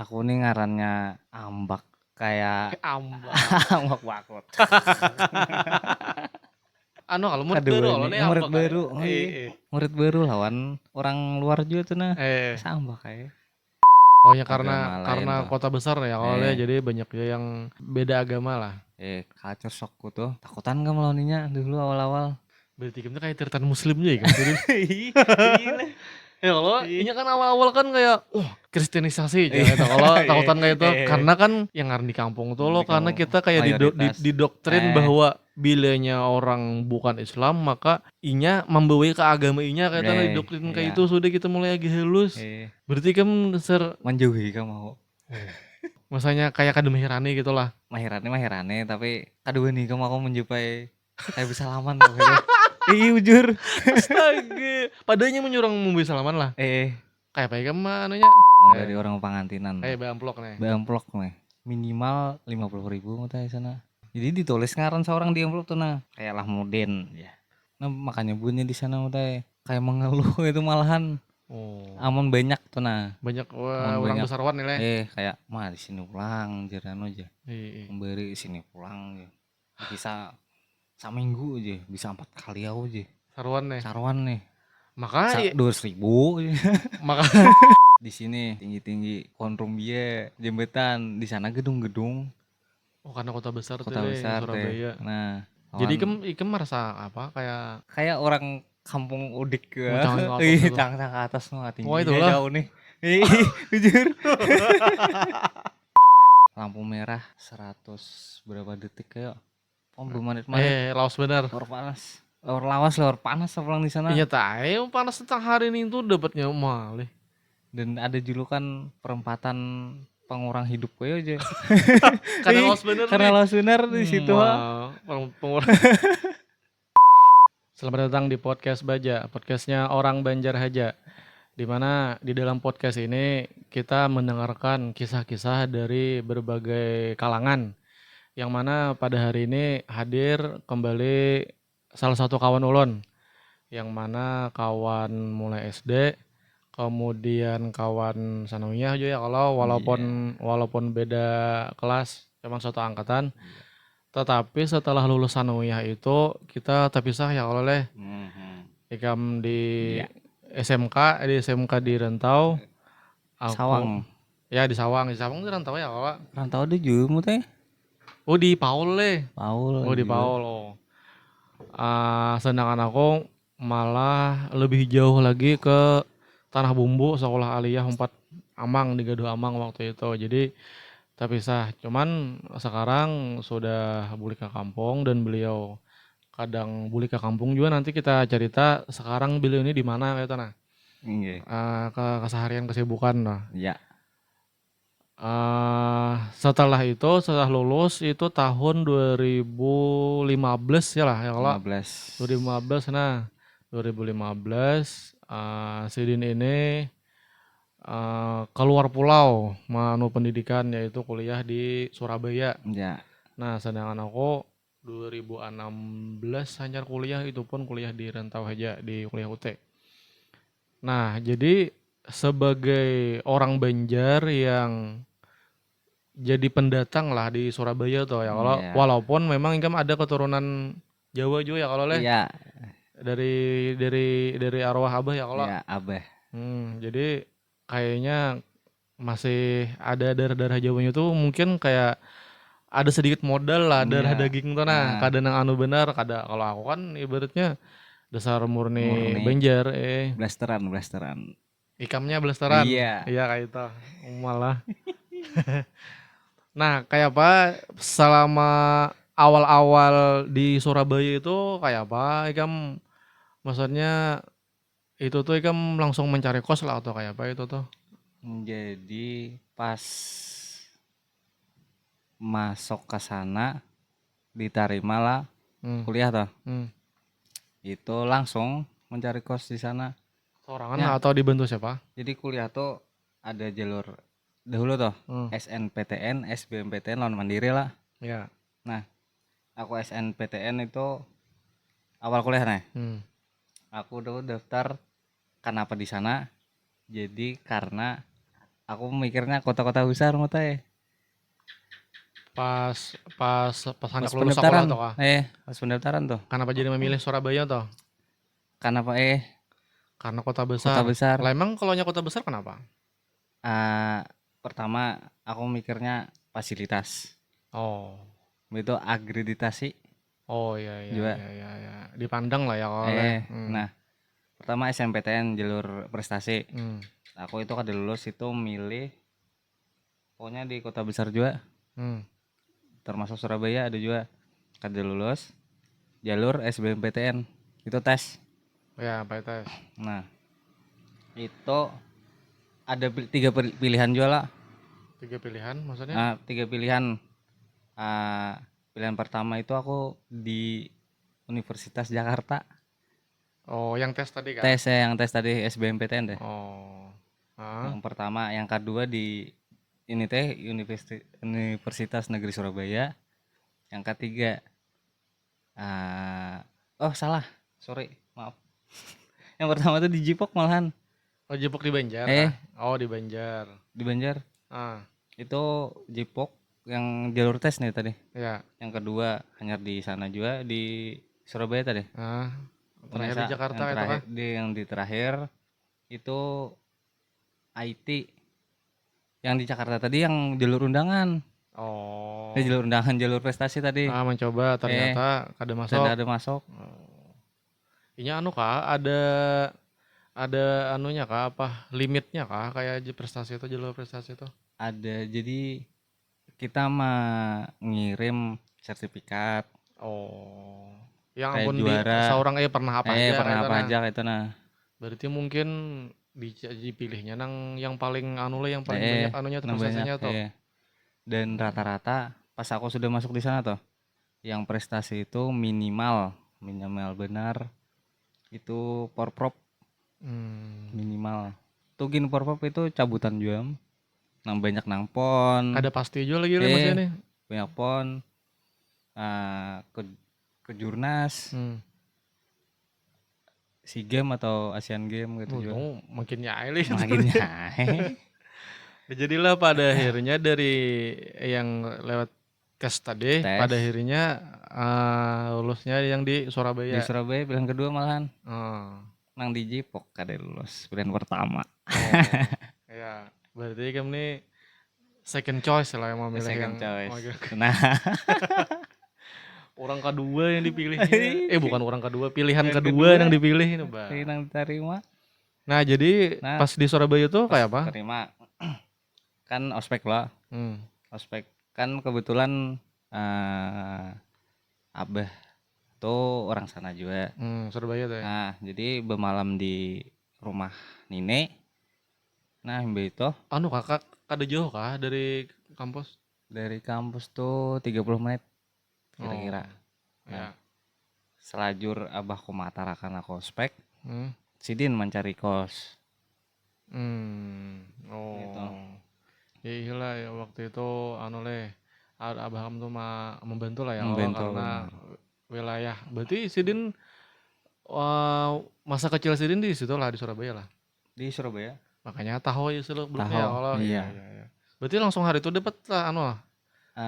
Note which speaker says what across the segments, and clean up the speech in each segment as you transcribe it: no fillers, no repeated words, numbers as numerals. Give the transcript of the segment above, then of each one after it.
Speaker 1: Aku nih ngarannya Ambak kayak
Speaker 2: Ambak.
Speaker 1: Ambak Bakut.
Speaker 2: Anu kalau murid
Speaker 1: Kedua
Speaker 2: baru
Speaker 1: ini
Speaker 2: nih
Speaker 1: murid
Speaker 2: ambak
Speaker 1: baru. Oh
Speaker 2: eh,
Speaker 1: iya.
Speaker 2: eh.
Speaker 1: Murid baru lawan orang luar juga tuh nah.
Speaker 2: Eh.
Speaker 1: Terus Ambak kayak.
Speaker 2: Oh ya
Speaker 1: Agama lain
Speaker 2: karena
Speaker 1: tuh.
Speaker 2: kota besar ya awalnya jadi banyak ya yang beda agama lah.
Speaker 1: Culture shockku tuh. Takutan gak melawannya dulu awal-awal.
Speaker 2: Berarti kamu kayak teritan muslimnya ya kamu tadi.
Speaker 1: Iya.
Speaker 2: Ya kalau ini kan awal-awal kan kayak kristenisasi aja gitu. Kalau takutan kayak itu karena kan yang ngaran di kampung tuh lo karena kita kayak didoktrin bahwa bilanya orang bukan Islam maka inya membawa ke agama inya kayak tadi didoktrin kayak itu sudah kita mulai lagi halus. Berarti kamu
Speaker 1: menjauhi kamu.
Speaker 2: Masanya kayak kado Mahirani gitu lah.
Speaker 1: Mahirane tapi kedua nih kamu aku menjumpai kayak bisa salaman gitu. Iya jujur.
Speaker 2: Astaga. Padahal menyuruh membeli salaman lah. Kayak apa ya kamu anunya?
Speaker 1: Dari orang pengantinan.
Speaker 2: Kayak beamplok nih.
Speaker 1: Beamplok nih. Minimal 50.000 di sana. Jadi ditulis ngaran seorang di amplop tuh nah. Kayak Lahmudin ya. Nah makanya bunyi di sana teh kayak mengeluh itu malahan. Amun banyak tuh nah.
Speaker 2: Banyak orang besarwan nih.
Speaker 1: Kayak mah di sini pulang jaran aja. Memberi di sini pulang. Bisa seminggu aja bisa 4 kali aja. Sarwan nih.
Speaker 2: Makanya
Speaker 1: 200.000.
Speaker 2: Maka
Speaker 1: di sini tinggi-tinggi konrum biaya jembatan di sana gedung-gedung.
Speaker 2: Karena kota besar
Speaker 1: Surabaya. Nah,
Speaker 2: jadi ikem merasa apa
Speaker 1: kayak orang kampung udik ke cang ke atas mah tinggi.
Speaker 2: Itulah.
Speaker 1: Jauh nih. Jujur. Lampu merah 100 berapa detik kayak menit.
Speaker 2: Lawas benar.
Speaker 1: Lawar panas pulang di sana.
Speaker 2: Iya tahu panas tentang hari ini itu dapatnya malih.
Speaker 1: Dan ada julukan perempatan pengurang hidup gue aja.
Speaker 2: Karena
Speaker 1: lawas bener di situ.
Speaker 2: Pengurang. Selamat datang di podcast Baja, podcastnya orang Banjar Haja. Dimana di dalam podcast ini kita mendengarkan kisah-kisah dari berbagai kalangan. Yang mana pada hari ini hadir kembali salah satu kawan ulun. Yang mana kawan mulai SD, kemudian kawan sanawiyah juga ya kalau walaupun beda kelas, cuma satu angkatan. Tetapi setelah lulus sanawiyah itu kita terpisah ya kalau ikam di SMK di Rantau.
Speaker 1: Sawang.
Speaker 2: Ya di Sawang di Rantau ya kalau.
Speaker 1: Rantau di Jumu teh.
Speaker 2: Oh di Paul di Paul. Sedangkan aku malah lebih jauh lagi ke Tanah Bumbu sekolah aliyah 4 Amang di Gaduh Amang waktu itu. Jadi terpisah. Cuman sekarang sudah balik ke kampung dan beliau kadang balik ke kampung juga nanti kita cerita sekarang beliau ini di mana gitu nah. Keseharian kesibukan lah.
Speaker 1: Iya.
Speaker 2: Setelah lulus itu tahun 2015 ya lah ya kalau 2015 nah 2015 Sidin ini keluar pulau manu pendidikan yaitu kuliah di Surabaya.
Speaker 1: Ya.
Speaker 2: Nah sedangkan aku 2016 hanyar kuliah itu pun kuliah di Rantau aja di kuliah UT. Nah jadi sebagai orang Banjar yang jadi pendatang lah di Surabaya tuh ya kalau walaupun memang kan ada keturunan Jawa juga ya kalau
Speaker 1: Iya.
Speaker 2: Dari arwah abah ya kalau.
Speaker 1: Iya, abah.
Speaker 2: Jadi kayaknya masih ada darah-darah Jawanya tuh mungkin kayak ada sedikit modal lah darah daging tuh nah kadang anu benar kalau aku kan ibaratnya dasar murni Banjar
Speaker 1: blasteran
Speaker 2: ikamnya blasteran iya kayak itu malah. Nah kayak apa selama awal-awal di Surabaya itu kayak apa ikam maksudnya itu tuh ikam langsung mencari kos lah atau kayak apa itu tuh?
Speaker 1: Jadi pas masuk ke sana diterima lah kuliah toh. Itu langsung mencari kos di sana.
Speaker 2: Sorangan atau dibantu siapa?
Speaker 1: Jadi kuliah tuh ada jalur dahulu toh SNPTN, SBMPTN lawan mandiri lah.
Speaker 2: Ya.
Speaker 1: Nah, aku SNPTN itu awal kuliah nih. Aku dulu daftar kenapa di sana? Jadi karena aku mikirnya kota-kota besar mah teh.
Speaker 2: Pas pas pas
Speaker 1: Pas
Speaker 2: hendak lulus sekolah
Speaker 1: pendaftaran,
Speaker 2: toh kah?
Speaker 1: pas pendaftaran tuh.
Speaker 2: Kenapa jadi memilih Surabaya toh?
Speaker 1: Kenapa
Speaker 2: Karena kota
Speaker 1: kota
Speaker 2: besar.
Speaker 1: besar?
Speaker 2: Lah emang kalau nya kota besar kenapa?
Speaker 1: Ah, pertama aku mikirnya fasilitas.
Speaker 2: Oh.
Speaker 1: Itu akreditasi
Speaker 2: Oh iya iya
Speaker 1: juga.
Speaker 2: iya iya iya. Dipandang lah ya oleh.
Speaker 1: Nah, pertama SMPTN jalur prestasi.
Speaker 2: Hmm.
Speaker 1: Aku itu kada lulus itu milih pokoknya di kota besar juga,
Speaker 2: Hmm.
Speaker 1: termasuk Surabaya ada juga kada lulus jalur SBMPTN. Itu tes.
Speaker 2: Ya, PTS.
Speaker 1: Nah, itu ada tiga pilihan juga lah.
Speaker 2: 3 pilihan maksudnya?
Speaker 1: Nah, tiga pilihan. Pilihan pertama itu aku di Universitas Jakarta.
Speaker 2: Oh, yang tes tadi kah?
Speaker 1: Tes yang tes tadi SBMPTN deh.
Speaker 2: Oh. Ah.
Speaker 1: Yang pertama, yang kedua di ini teh Universitas Negeri Surabaya. Yang ketiga, oh salah, sorry, maaf. Yang pertama tuh di Jipok malahan.
Speaker 2: Oh, Jepok di Banjar
Speaker 1: Eh,
Speaker 2: kah? Oh, di Banjar.
Speaker 1: di Banjar.
Speaker 2: Ah,
Speaker 1: Itu Jipok yang jalur tes nih tadi.
Speaker 2: ya.
Speaker 1: Yang kedua hanya di sana juga di Surabaya tadi.
Speaker 2: Ah, terakhir di
Speaker 1: Unesa
Speaker 2: Jakarta
Speaker 1: yang
Speaker 2: itu
Speaker 1: terakhir
Speaker 2: kah?
Speaker 1: yang di terakhir itu IT yang di Jakarta tadi yang jalur undangan.
Speaker 2: Oh.
Speaker 1: Jalur undangan jalur prestasi tadi.
Speaker 2: Ah, mencoba ternyata kada masuk.
Speaker 1: Tidak ada masuk.
Speaker 2: Ini anu kah? Ada anunya kah? Apa limitnya kah? Kayak prestasi itu jalur prestasi itu?
Speaker 1: Ada, jadi kita mah ngirim sertifikat
Speaker 2: Oh. Yang
Speaker 1: kayak
Speaker 2: ampun di
Speaker 1: juara,
Speaker 2: seorang pernah apa aja
Speaker 1: pernah
Speaker 2: kayak itu
Speaker 1: apa
Speaker 2: nah.
Speaker 1: aja itu nah.
Speaker 2: Berarti mungkin dipilihnya nang yang paling anu lah, yang paling banyak anunya tuh
Speaker 1: nah banyak
Speaker 2: prestasinya tuh.
Speaker 1: dan rata-rata pas aku sudah masuk di sana tuh yang prestasi itu minimal minimal benar itu porprov
Speaker 2: Hmm.
Speaker 1: minimal tuh gini porprov itu cabutan jam nang banyak nang pon
Speaker 2: Kada pasti juga lagi mas ini.
Speaker 1: banyak pon ke jurnas
Speaker 2: Hmm.
Speaker 1: SEA Games atau Asian Games gitu juga
Speaker 2: Untung makin nyai.
Speaker 1: makinnya
Speaker 2: Jadilah pada akhirnya dari yang lewat tes tadi,
Speaker 1: tes
Speaker 2: pada akhirnya lulusnya yang di
Speaker 1: di
Speaker 2: Surabaya.
Speaker 1: Surabaya pilihan kedua malahan
Speaker 2: Oh,
Speaker 1: nang di Jipok kada lulus pilihan pertama
Speaker 2: oh, ya. Berarti kamu nih second choice lah yang mau milih yang
Speaker 1: second choice.
Speaker 2: oke.
Speaker 1: Nah,
Speaker 2: Orang kedua yang dipilihnya. Bukan orang kedua, pilihan
Speaker 1: yang
Speaker 2: kedua yang
Speaker 1: kedua
Speaker 2: dipilih ini, Bang.
Speaker 1: yang diterima.
Speaker 2: Nah, jadi
Speaker 1: Nah,
Speaker 2: pas di Surabaya tuh
Speaker 1: pas
Speaker 2: kayak apa?
Speaker 1: terima kan ospek lah.
Speaker 2: Hmm.
Speaker 1: Ospek kan kebetulan abah tuh orang sana juga.
Speaker 2: Surabaya tuh ya.
Speaker 1: Nah, jadi bermalam di rumah Nine. Nah, Mbak itu
Speaker 2: Anu kakak, kada jauh kah dari kampus?
Speaker 1: dari kampus tuh 30 menit
Speaker 2: Oh,
Speaker 1: kira-kira. Nah,
Speaker 2: ya.
Speaker 1: selajur abahku matarakan aku ospek,
Speaker 2: Hmm.
Speaker 1: Sidin mencari kos.
Speaker 2: Oh.
Speaker 1: Gitu.
Speaker 2: Ya iyalah ya, waktu itu anu leh abah kamu tuh membantu lah ya Allah,
Speaker 1: Membantu
Speaker 2: karena
Speaker 1: benar.
Speaker 2: wilayah. Berarti Sidin masa kecil Sidin di situ lah, di Surabaya lah.
Speaker 1: Di Surabaya.
Speaker 2: Makanya tahu ya seluk beluknya ya
Speaker 1: Tahu.
Speaker 2: Allah.
Speaker 1: Iya.
Speaker 2: Iya. Berarti langsung hari itu dapat lah anu lah,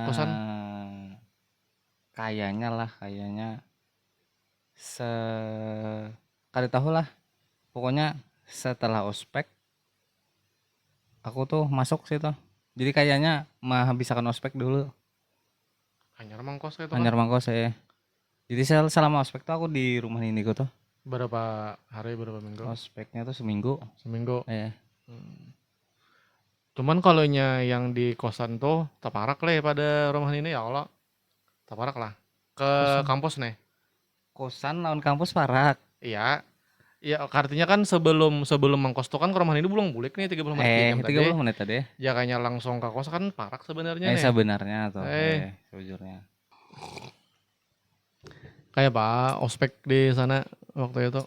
Speaker 2: kosan.
Speaker 1: Kayaknya se kada tahu lah. Pokoknya setelah ospek aku tuh masuk situ. Jadi kayaknya mah habiskan ospek dulu.
Speaker 2: Hanya mangkos kayak itu
Speaker 1: Hanyar
Speaker 2: kah?
Speaker 1: mangkos saya. Jadi selama ospek tuh aku di rumah ini tuh.
Speaker 2: Berapa hari, berapa minggu?
Speaker 1: Ospeknya tuh seminggu.
Speaker 2: Seminggu.
Speaker 1: Hmm.
Speaker 2: Cuman kalau yang di kosan tuh taparak lah pada rumah ini ya Allah. Taparak lah. Ke
Speaker 1: Kosan.
Speaker 2: kampus nih.
Speaker 1: Kosan lawan kampus parak.
Speaker 2: Iya. Iya, artinya kan sebelum mangkos tuh kan ke rumah ini belum bulik nih 30 menit kayak tadi.
Speaker 1: 30 menit tadi.
Speaker 2: Ya kayaknya langsung ke kos kan parak sebenarnya nih.
Speaker 1: Sebenarnya tuh.
Speaker 2: Eh,
Speaker 1: Sejujurnya.
Speaker 2: kayak Pak ospek di sana waktu itu.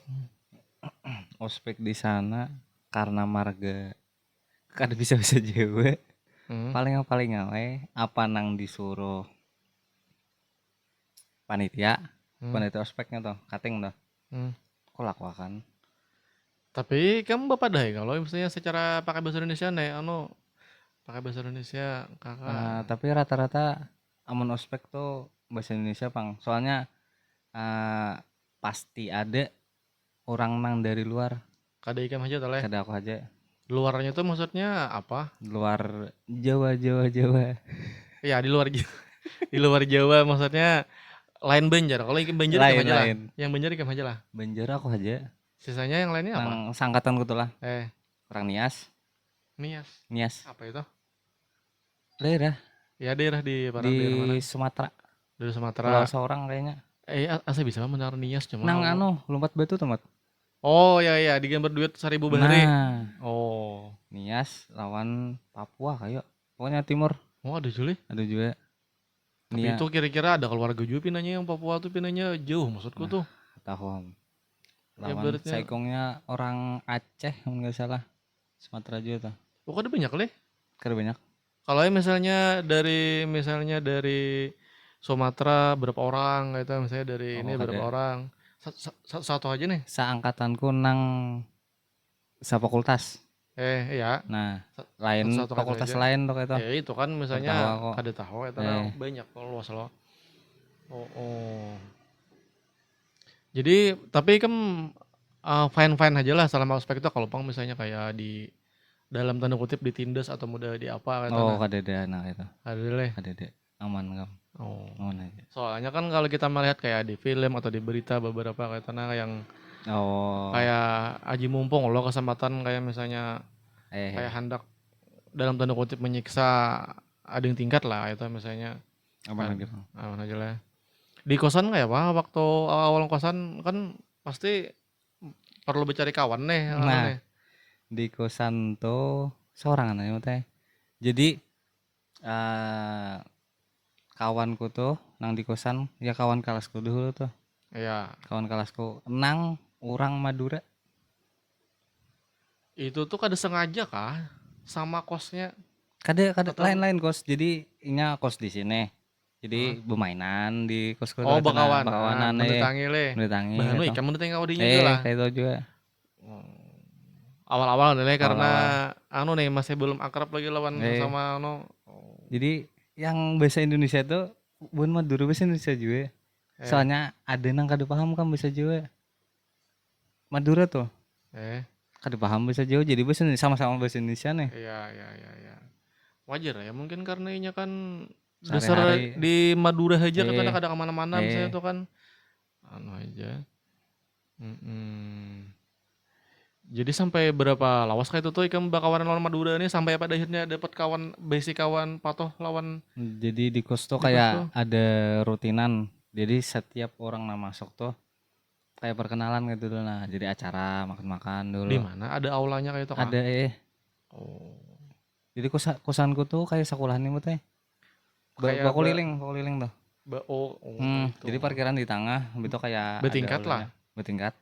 Speaker 1: Ospek di sana karena marga kada bisa Jawa.
Speaker 2: Hmm.
Speaker 1: Paling apa nang disuruh panitia ospeknya tuh kating tuh
Speaker 2: Hmm.
Speaker 1: kok lakukan
Speaker 2: Tapi kamu bapak dah kalau misalnya secara pakai bahasa Indonesia nih, pakai bahasa Indonesia kakak.
Speaker 1: Tapi rata-rata amun ospek tuh bahasa Indonesia pang. Soalnya eh, pasti ada orang nang dari luar.
Speaker 2: Kada ikam aja toleh.
Speaker 1: Kada aku aja
Speaker 2: Luarnya tuh maksudnya apa?
Speaker 1: luar Jawa Jawa Jawa.
Speaker 2: Ya di luar di luar Jawa maksudnya lain Banjar. Kalau ikam Banjar ikam aja lah.
Speaker 1: Lain-lain.
Speaker 2: Yang Banjar ikam aja lah.
Speaker 1: Banjar aku aja.
Speaker 2: Sisanya yang lainnya apa?
Speaker 1: Nang sangkatan gitu lah.
Speaker 2: Eh,
Speaker 1: Orang Nias.
Speaker 2: Nias.
Speaker 1: Nias.
Speaker 2: Apa itu?
Speaker 1: Daerah
Speaker 2: Ya daerah di
Speaker 1: di
Speaker 2: Parang daerah mana?
Speaker 1: Sumatera.
Speaker 2: Dari
Speaker 1: Pulau
Speaker 2: Sumatera.
Speaker 1: Sorang kayaknya.
Speaker 2: Asa bisa benar Nias cuma.
Speaker 1: Nang lompat batu temat.
Speaker 2: Oh ya ya di gambar duit Seribu Bahari.
Speaker 1: Nah,
Speaker 2: Oh.
Speaker 1: Nias lawan Papua kayak. Pokoknya timur
Speaker 2: Oh ada Juli.
Speaker 1: ada juga.
Speaker 2: Tapi
Speaker 1: Nia
Speaker 2: itu kira-kira ada keluarga juga pinanya yang Papua tuh pinanya jauh maksudku
Speaker 1: nah
Speaker 2: tuh.
Speaker 1: tahu
Speaker 2: Ya
Speaker 1: lawan
Speaker 2: beratnya.
Speaker 1: saikongnya orang Aceh kalau nggak salah. Sumatera juga tuh.
Speaker 2: Oh ada banyak leh.
Speaker 1: Keren banyak.
Speaker 2: Kalau misalnya dari Sumatera berapa orang gitu, misalnya dari ini
Speaker 1: Oh
Speaker 2: berapa
Speaker 1: kada.
Speaker 2: orang. Satu aja nih.
Speaker 1: Seangkatanku nang fakultas.
Speaker 2: Ya,
Speaker 1: Nah, lain
Speaker 2: satu-satu kata
Speaker 1: fakultas
Speaker 2: aja.
Speaker 1: lain tuh itu.
Speaker 2: Itu kan
Speaker 1: Kada tahu
Speaker 2: misalnya
Speaker 1: aku.
Speaker 2: kada tahu itu
Speaker 1: Eh,
Speaker 2: banyak kalau luas loh. Oh, oh. Jadi tapi kan fine-fine aja lah selama ospek itu kalau pang misalnya kayak di dalam tanda kutip ditindas atau mudah di apa kayak
Speaker 1: oh
Speaker 2: nah.
Speaker 1: kada ada anak itu.
Speaker 2: Ada deh.
Speaker 1: Kada ada. Aman kamu.
Speaker 2: Oh.
Speaker 1: Aman aja.
Speaker 2: Soalnya kan kalau kita melihat kayak di film atau di berita beberapa kayak yang
Speaker 1: Oh,
Speaker 2: kayak aji mumpung loh kesempatan kayak misalnya kayak
Speaker 1: eh
Speaker 2: hendak dalam tanda kutip menyiksa ading tingkat lah itu misalnya
Speaker 1: aman
Speaker 2: kan
Speaker 1: aja Bang.
Speaker 2: aman aja lah. Di kosan kayak apa waktu awal kosan kan pasti perlu mencari kawan nih
Speaker 1: Nah,
Speaker 2: nih.
Speaker 1: di kosan tuh seorang aja teh. Jadi eh kawanku tuh nang di kosan ya kawan kelasku dulu tuh.
Speaker 2: Ya
Speaker 1: Kawan kelasku nang orang Madura.
Speaker 2: itu tuh kada sengaja kah sama kosnya
Speaker 1: Kada kada
Speaker 2: atau
Speaker 1: lain-lain kos. Jadi inya kos di sini.
Speaker 2: Hah?
Speaker 1: Jadi bermainan di kosku tuh
Speaker 2: Oh
Speaker 1: itu nah
Speaker 2: bakawanan
Speaker 1: bakawanan
Speaker 2: mendatangi le
Speaker 1: mendatangi
Speaker 2: bahanu
Speaker 1: gitu.
Speaker 2: ikan mendatangi kaudinya juga lah.
Speaker 1: Kayak itu juga
Speaker 2: Awal-awal nih karena
Speaker 1: awal-awal.
Speaker 2: anu nih masih belum akrab lagi lawan
Speaker 1: Eh,
Speaker 2: sama anu. Oh,
Speaker 1: jadi yang bahasa Indonesia tuh bukan Madura bahasa Indonesia juga.
Speaker 2: eh
Speaker 1: Soalnya ada nang kada paham kan bahasa Jawa. Madura tuh
Speaker 2: eh
Speaker 1: kada paham bahasa Jawa jadi bahasa Indonesia sama-sama bahasa Indonesia nih.
Speaker 2: iya. Wajar ya mungkin karena ini kan dasar
Speaker 1: Sehari-hari
Speaker 2: di Madura aja katanya
Speaker 1: eh
Speaker 2: kadang kemana-mana misalnya
Speaker 1: eh
Speaker 2: tuh kan anu aja. Mm-mm. Jadi sampai berapa lawas kayak itu tuh ikan bakawanan lawan Madura nih sampai pada akhirnya dapat kawan basic kawan patoh lawan
Speaker 1: jadi di kos tuh
Speaker 2: di kos
Speaker 1: kayak
Speaker 2: tuh
Speaker 1: ada rutinan. Jadi setiap orang nah masuk tuh kayak perkenalan gitu dulu nah. Jadi acara makan-makan dulu.
Speaker 2: di mana ada aulanya kayak itu kah?
Speaker 1: Ada
Speaker 2: Oh,
Speaker 1: jadi kosanku tuh kayak sekolahan nih teh.
Speaker 2: kayak
Speaker 1: Bakuliling tuh.
Speaker 2: kayak itu
Speaker 1: Jadi parkiran di tengah, itu kayak ada
Speaker 2: bertingkat lah.
Speaker 1: aulanya bertingkat.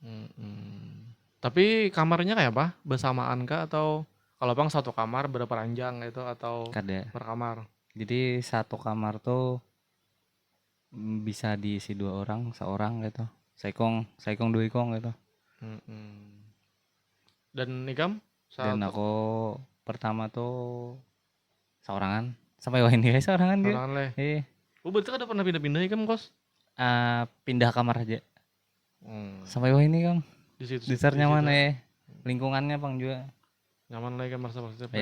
Speaker 2: Mm-mm. Tapi kamarnya kayak apa? Bersamaan kah atau kalau bang satu kamar berapa ranjang gitu atau
Speaker 1: Kada.
Speaker 2: per kamar?
Speaker 1: Jadi satu kamar tuh bisa diisi dua orang, seorang gitu. Saikong, saikong dua ikong gitu.
Speaker 2: Mm-mm. Dan nikam
Speaker 1: Dan
Speaker 2: satu
Speaker 1: aku pertama tuh seorangan. Sampai wah ini guys seorangan dia.
Speaker 2: orang leh.
Speaker 1: Eh,
Speaker 2: Oh berarti ada pernah pindah-pindah nikam kos?
Speaker 1: pindah kamar aja.
Speaker 2: Hmm.
Speaker 1: Sampai wah ini kan.
Speaker 2: Di situ
Speaker 1: Dasar
Speaker 2: di situ
Speaker 1: nyaman lingkungannya bang juga.
Speaker 2: nyaman lah kamar sama siapa?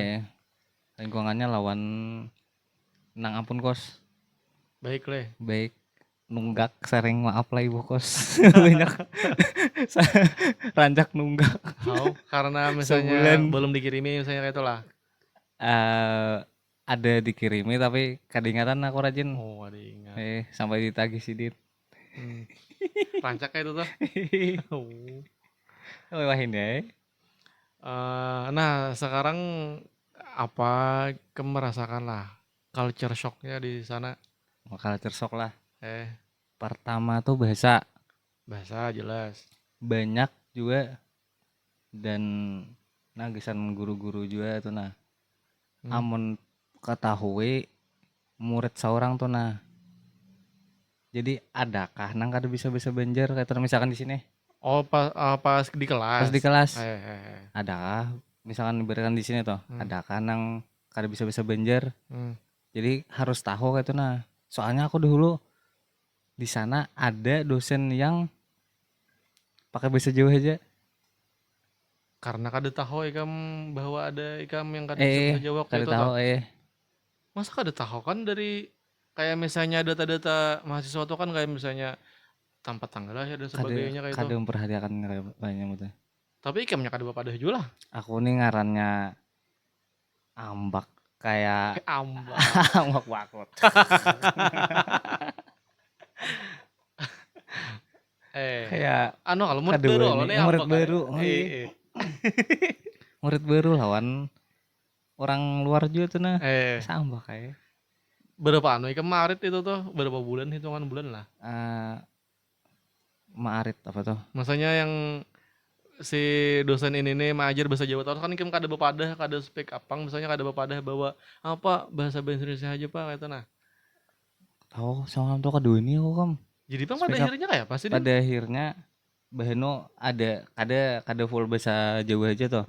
Speaker 1: Lingkungannya lawan nang ampun kos.
Speaker 2: Baik leh.
Speaker 1: Baik nunggak sering maaf lah ibu kos banyak rancak nunggak
Speaker 2: How? Karena misalnya
Speaker 1: sebulan
Speaker 2: belum dikirimi misalnya kayak itulah.
Speaker 1: eh ada dikirimi tapi kadingatan aku rajin
Speaker 2: Oh ada ingat.
Speaker 1: sampai ditagih sidit.
Speaker 2: Hmm. Rancak kayak itu tuh. Oh.
Speaker 1: Wah ini
Speaker 2: Nah sekarang apa kamu merasakan lah culture shocknya di sana?
Speaker 1: bakal tersok lah.
Speaker 2: Eh
Speaker 1: Pertama tuh bahasa
Speaker 2: bahasa jelas.
Speaker 1: banyak juga dan nagisan guru-guru juga tuh nah
Speaker 2: Hmm.
Speaker 1: amun ketahui murid seorang tuh nah jadi adakah nang kada bisa bisa Banjar kayak misalkan di sini
Speaker 2: Oh, pas di
Speaker 1: Pas
Speaker 2: kelas.
Speaker 1: di kelas
Speaker 2: Eh.
Speaker 1: adakah misalkan ibaratkan di sini toh
Speaker 2: Hmm.
Speaker 1: adakah nang kada bisa Banjar,
Speaker 2: Hmm.
Speaker 1: jadi harus tahu kayak itu nah. Soalnya aku dulu di sana ada dosen yang pakai bahasa Jawa aja.
Speaker 2: Karena kada tahu ikam bahwa ada ikam yang kada bisa
Speaker 1: eh
Speaker 2: bahasa Jawa waktu
Speaker 1: kada
Speaker 2: itu
Speaker 1: tahu
Speaker 2: toh.
Speaker 1: eh
Speaker 2: Masa kada tahu kan dari kayak misalnya data-data mahasiswa tuh kan kayak misalnya tempat tanggal lahir dan
Speaker 1: kada
Speaker 2: sebagainya kayak itu.
Speaker 1: kada memperhatikan kayak banyak gitu.
Speaker 2: Tapi ikamnya kada bapadah juga lah.
Speaker 1: Aku nih ngarannya ambak kayak
Speaker 2: Ambak.
Speaker 1: ambak wakut. Kayak
Speaker 2: Kalau murid
Speaker 1: kada
Speaker 2: baru lo
Speaker 1: wani
Speaker 2: nih
Speaker 1: murid
Speaker 2: ambak kayak.
Speaker 1: baru. Oh iya. Murid baru lawan orang luar juga tuh nah.
Speaker 2: Eh,
Speaker 1: Sama kayak
Speaker 2: berapa ikam marit itu tuh berapa bulan, hitungan bulan lah.
Speaker 1: eh Maarit apa tuh?
Speaker 2: Maksudnya yang si dosen ini nih mengajar bahasa Jawa terus kan ikam kada bepadah, kada speak apang misalnya kada bepadah bawa apa bahasa Indonesia aja pak kayak itu nah.
Speaker 1: Tahu sama tuh kedua ini aku kan.
Speaker 2: Jadi bang pada
Speaker 1: Speak up.
Speaker 2: akhirnya kayak apa sih dia?
Speaker 1: Pada akhirnya Baheno ada kada full bahasa Jawa aja tuh.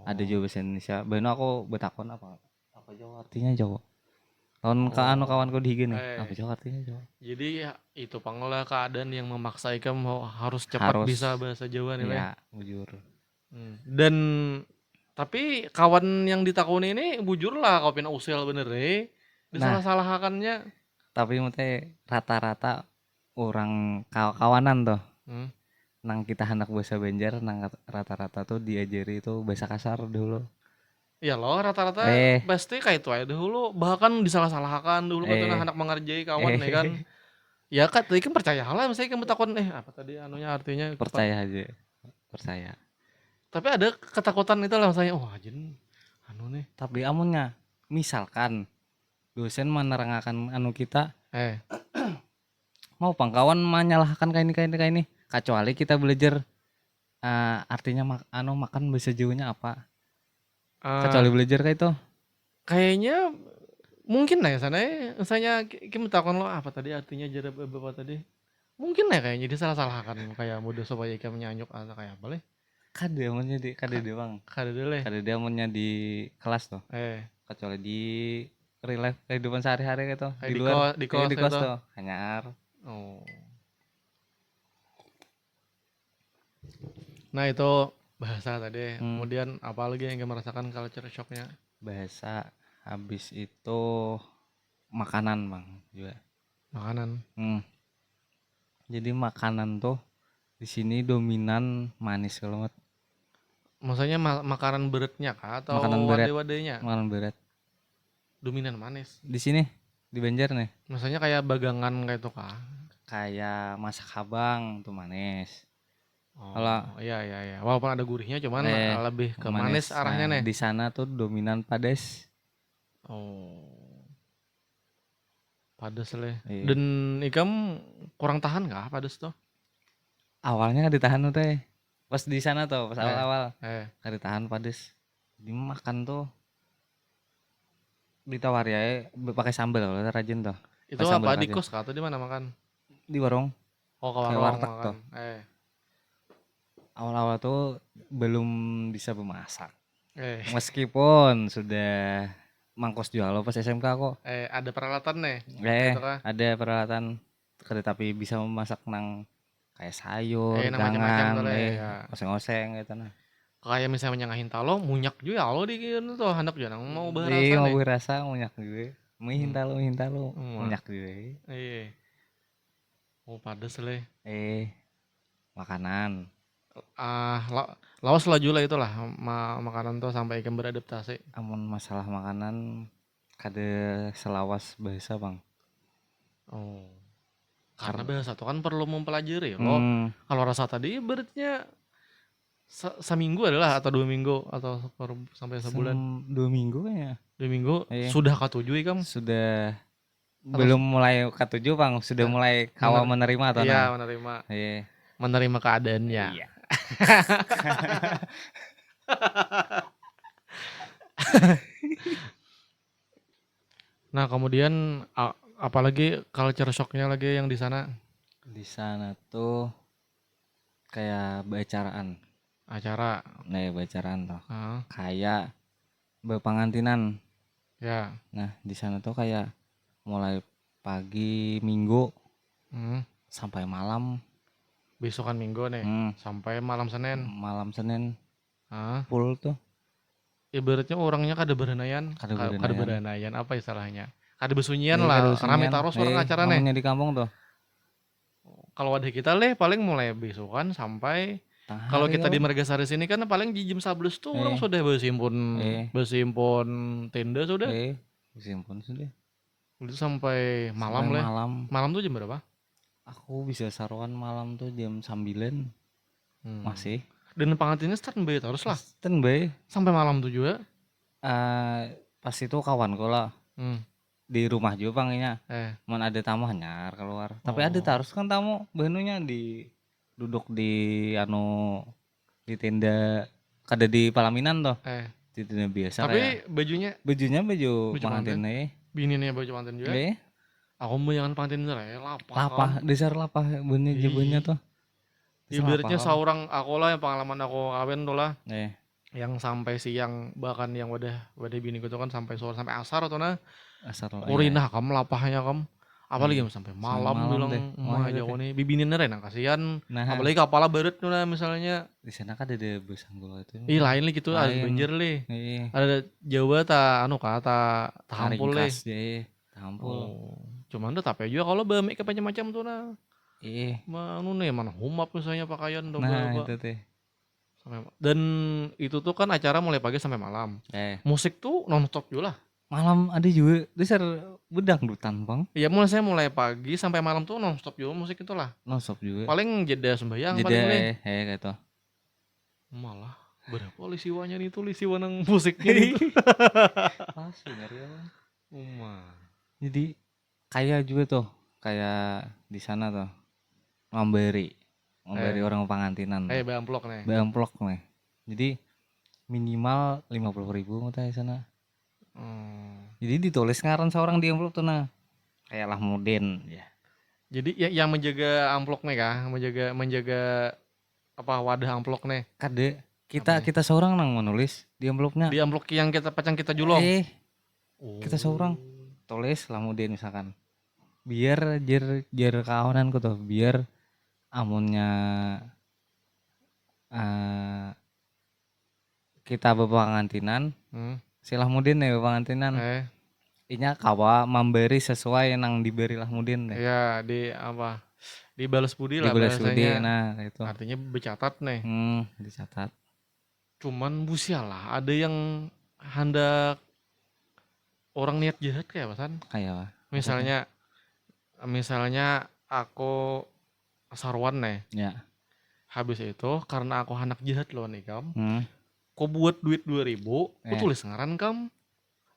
Speaker 1: Ada
Speaker 2: Oh.
Speaker 1: Jawa bahasa Indonesia. Baheno aku betakon apa Jawa artinya Jawa. Kawan
Speaker 2: Oh.
Speaker 1: kawanku di gini. Apa
Speaker 2: Eh,
Speaker 1: Jawa artinya Jawa?
Speaker 2: jadi ya itu panglah keadaan yang memaksa ikam harus cepat bisa
Speaker 1: Harus
Speaker 2: bahasa Jawa nih leh.
Speaker 1: ya bujur.
Speaker 2: Dan tapi kawan yang ditakuni ini bujur lah kau pina usil bener deh.
Speaker 1: Nah,
Speaker 2: Disalah-salahakannya.
Speaker 1: tapi mute rata-rata orang kawanan tuh
Speaker 2: Hmm.
Speaker 1: nang kita hendak bahasa Banjar nang rata-rata tuh diajari itu bahasa kasar dulu.
Speaker 2: Ya loh rata-rata
Speaker 1: Eh
Speaker 2: pasti kayak itu aja dulu. Bahkan disalah-salahkan dulu katanya
Speaker 1: eh
Speaker 2: anak mengerjai kawan nih kan.
Speaker 1: eh
Speaker 2: Ya kan tadi kan percayalah misalnya kamu takut apa tadi anunya artinya tepat.
Speaker 1: percaya aja, percaya.
Speaker 2: Tapi ada ketakutan itu lah misalnya wah jen anu nih.
Speaker 1: Tapi amunnya misalkan dosen menerangkan anu kita
Speaker 2: Eh,
Speaker 1: mau pangkawan menyalahkan kayak ini kecuali kita belajar artinya makan bahasa Jawanya apa, kecuali
Speaker 2: ah
Speaker 1: belajar kayak itu.
Speaker 2: kayaknya mungkin lah ya sana ya. Misalnya kita takut lo apa tadi artinya jadi apa tadi. Mungkin ya kayaknya disalah-salahkan kayak mode supaya kayak menyanyuk atau kayak apa leh.
Speaker 1: Kada amunnya di kada
Speaker 2: Ka-
Speaker 1: dia bang,
Speaker 2: Kada dulu leh.
Speaker 1: kada dia amunnya di kelas tuh,
Speaker 2: Eh,
Speaker 1: kecuali di real life kehidupan sehari-hari gitu
Speaker 2: kayak
Speaker 1: di luar
Speaker 2: di
Speaker 1: ya
Speaker 2: kos
Speaker 1: di kos
Speaker 2: itu.
Speaker 1: tuh hanya
Speaker 2: Oh. Nah itu bahasa tadi.
Speaker 1: hmm,
Speaker 2: Kemudian apa lagi yang kamu merasakan culture shocknya?
Speaker 1: bahasa. Habis itu makanan bang juga.
Speaker 2: Makanan.
Speaker 1: Hmm. Jadi makanan tuh di sini dominan manis kalau mat.
Speaker 2: Maksudnya makanan beratnya kah
Speaker 1: Makanan
Speaker 2: atau
Speaker 1: berat,
Speaker 2: wadah-wadahnya?
Speaker 1: makanan berat.
Speaker 2: Dominan manis.
Speaker 1: Di sini di Banjar nih
Speaker 2: Maksudnya kayak bagangan kayak itu kah?
Speaker 1: kayak masak habang tuh manis. Kalau
Speaker 2: Oh iya iya iya. Walaupun ada gurihnya cuman lebih ke
Speaker 1: manis.
Speaker 2: manis arahnya
Speaker 1: Nah,
Speaker 2: nih.
Speaker 1: di sana tuh dominan pedas.
Speaker 2: Oh, padas leh.
Speaker 1: Iya.
Speaker 2: Dan ikam kurang tahan kah padas tuh?
Speaker 1: Awalnya nggak ditahan tuh teh. Pas di sana tuh, pas
Speaker 2: Eh,
Speaker 1: awal-awal
Speaker 2: eh.
Speaker 1: nggak ditahan pedes. Dimakan tuh ditawar ya pakai sambal kalau rajin tuh.
Speaker 2: Itu
Speaker 1: Pakai sambal
Speaker 2: apa di
Speaker 1: rajin.
Speaker 2: kos kah atau di mana makan?
Speaker 1: Di warung
Speaker 2: Oh, ke
Speaker 1: kayak
Speaker 2: warung
Speaker 1: warteg
Speaker 2: makan.
Speaker 1: tuh.
Speaker 2: Eh,
Speaker 1: Awal-awal tuh belum bisa memasak.
Speaker 2: eh,
Speaker 1: Meskipun sudah mangkos jual pas SMK kok.
Speaker 2: ada peralatan nih.
Speaker 1: Eh,
Speaker 2: Itu kah?
Speaker 1: ada peralatan tapi bisa memasak nang kayak sayur,
Speaker 2: Nah macam-macam
Speaker 1: gangan,
Speaker 2: tuh leh ya.
Speaker 1: oseng-oseng gitu nah.
Speaker 2: Kayak misalnya menyangahin talo, munyak juga lo di kieu tuh handap jangan mau
Speaker 1: Di
Speaker 2: bahasa
Speaker 1: mau
Speaker 2: nih.
Speaker 1: rasa munyak gue.
Speaker 2: Hmm.
Speaker 1: Minta lo,
Speaker 2: Wah,
Speaker 1: munyak gue.
Speaker 2: iya. Oh, padas leh.
Speaker 1: Makanan.
Speaker 2: Laos laju lah itulah makanan tuh sampai ikan beradaptasi.
Speaker 1: Amun masalah makanan kada selawas bahasa bang.
Speaker 2: Oh, karena
Speaker 1: Karena
Speaker 2: bahasa tuh kan perlu mempelajari lo.
Speaker 1: hmm,
Speaker 2: Kalau rasa tadi beratnya seminggu adalah atau 2 minggu atau sampai sebulan.
Speaker 1: 2 minggu kayaknya.
Speaker 2: 2 minggu
Speaker 1: Eh,
Speaker 2: sudah ketujuh ikam
Speaker 1: sudah
Speaker 2: atau
Speaker 1: belum mulai ketujuh bang, sudah
Speaker 2: sudah
Speaker 1: mulai kawa menerima atau
Speaker 2: iya
Speaker 1: nah.
Speaker 2: menerima
Speaker 1: Eh,
Speaker 2: menerima keadaannya.
Speaker 1: iya.
Speaker 2: Nah, kemudian apalagi culture shocknya lagi yang di sana.
Speaker 1: Di sana tuh kayak bacaraan.
Speaker 2: Acara.
Speaker 1: Nah, ya bacaraan toh.
Speaker 2: Heeh.
Speaker 1: Kayak bepangantinan.
Speaker 2: Ya.
Speaker 1: Nah, di sana tuh kayak mulai pagi Minggu
Speaker 2: Hmm.
Speaker 1: sampai malam,
Speaker 2: Besokan Minggu nih sampai malam Senin.
Speaker 1: malam Senin
Speaker 2: Heeh.
Speaker 1: full tuh.
Speaker 2: Ibaratnya orangnya kada berenaian,
Speaker 1: Kada
Speaker 2: kada
Speaker 1: berenaian.
Speaker 2: berenaian apa istilahnya? Kada besunyian
Speaker 1: Kada
Speaker 2: lah, rame
Speaker 1: sunyian.
Speaker 2: taros orang acara nih.
Speaker 1: Namanya di kampung tuh.
Speaker 2: Kalau wadah kita leh paling mulai besokan sampai
Speaker 1: Tengah
Speaker 2: kalau
Speaker 1: hari
Speaker 2: kita di
Speaker 1: kau.
Speaker 2: Margasari sini kan paling di jam 11 tuh orang
Speaker 1: Eh,
Speaker 2: sudah bersimpun
Speaker 1: eh,
Speaker 2: bersimpun tenda sudah.
Speaker 1: simpun sudah.
Speaker 2: Itu sampai
Speaker 1: Sampai
Speaker 2: malam leh.
Speaker 1: malam.
Speaker 2: Malam tuh jam berapa?
Speaker 1: Aku bisa saruan malam tuh jam 9 masih.
Speaker 2: Dan pengantinnya start mbak terus lah
Speaker 1: Standby.
Speaker 2: sampai malam tuh juga.
Speaker 1: Pas itu kawanku lah
Speaker 2: Hmm.
Speaker 1: di rumah juga panggilnya.
Speaker 2: Eh.
Speaker 1: Man ada tamu hanyar keluar. Tapi ada
Speaker 2: Oh.
Speaker 1: terus kan tamu banunya di duduk di di tenda kada di palaminan toh.
Speaker 2: Eh.
Speaker 1: Di tenda biasa kayak
Speaker 2: Tapi bajunya
Speaker 1: bajunya baju
Speaker 2: baju
Speaker 1: pengantin
Speaker 2: pengantin. Bini nih baju pengantin juga.
Speaker 1: eh
Speaker 2: Aku mau jangan pengantin serai lapah.
Speaker 1: lapah dasar lapah bunyi jebunnya tuh. Dasar
Speaker 2: Ibaratnya
Speaker 1: lapah,
Speaker 2: seorang aku lah yang pengalaman aku kawin tuh lah.
Speaker 1: eh
Speaker 2: Yang sampai siang bahkan yang wadah bini tuh kan sampai sore sampai asar atau nah
Speaker 1: asar
Speaker 2: kurinah kam lapahnya kam apalagi sampai malam
Speaker 1: malam
Speaker 2: bilang
Speaker 1: deh.
Speaker 2: emak
Speaker 1: iya
Speaker 2: aja
Speaker 1: deh.
Speaker 2: nih bibinin neren kasihan
Speaker 1: Nah,
Speaker 2: apalagi kepala baret tuh nah misalnya
Speaker 1: di sana kan ada bus anggul itu.
Speaker 2: lain li gitu ada
Speaker 1: Lain.
Speaker 2: banjir li
Speaker 1: Eh,
Speaker 2: ada Jawa ta anu kata tampul li
Speaker 1: ringkas je, tampul.
Speaker 2: cuman tuh tapi juga kalau bami ke macam-macam tuh nah
Speaker 1: Eh,
Speaker 2: anu nih mana humap misalnya pakaian tuh
Speaker 1: nah itu teh.
Speaker 2: dan itu tuh kan acara mulai pagi sampai malam musik tuh non stop juga lah.
Speaker 1: Malam ada juga dasar bedangdutan bang.
Speaker 2: Iya saya mulai pagi sampai malam tuh non stop juga musik itulah.
Speaker 1: Nonstop juga.
Speaker 2: Paling jeda sembahyang
Speaker 1: Jeda
Speaker 2: paling nih.
Speaker 1: kayak gitu.
Speaker 2: Malah berapa lisiwanya nih tuh lisiwa nang musiknya itu.
Speaker 1: Pas bener ya bang.
Speaker 2: Jadi
Speaker 1: Kayak juga tuh kayak di sana tuh memberi orang pengantinan.
Speaker 2: Bamplok nih.
Speaker 1: Bamplok nih. Jadi minimal 50.000 mata di sana. Jadi ditulis ngaran seorang di amplop tuh nah. Kayak Lahmudin ya.
Speaker 2: Jadi yang menjaga amplok nih kah? Menjaga apa wadah amplok nih.
Speaker 1: Kade kita seorang nang menulis di amplopnya.
Speaker 2: Di amplok yang kita pacang kita julong.
Speaker 1: Kita seorang tulis Lahmudin misalkan. Biar jer kawananku tuh biar amunnya kita bepangantinan si Lahmudin ya bepangantinan. Inya kawa memberi sesuai nang diberi Lahmudin deh.
Speaker 2: Iya, di apa? Di balas budi lah
Speaker 1: Dibalas budi,
Speaker 2: bahasanya.
Speaker 1: nah itu.
Speaker 2: Artinya bercatat nih.
Speaker 1: Dicatat.
Speaker 2: Cuman busialah ada yang hendak orang niat jahat kayak pasan.
Speaker 1: Kayak apa?
Speaker 2: Misalnya aku sarwan nih.
Speaker 1: Ya.
Speaker 2: Habis itu karena aku anak jahat loh nih kam. Kau buat duit 2.000, aku tulis ngaran kam.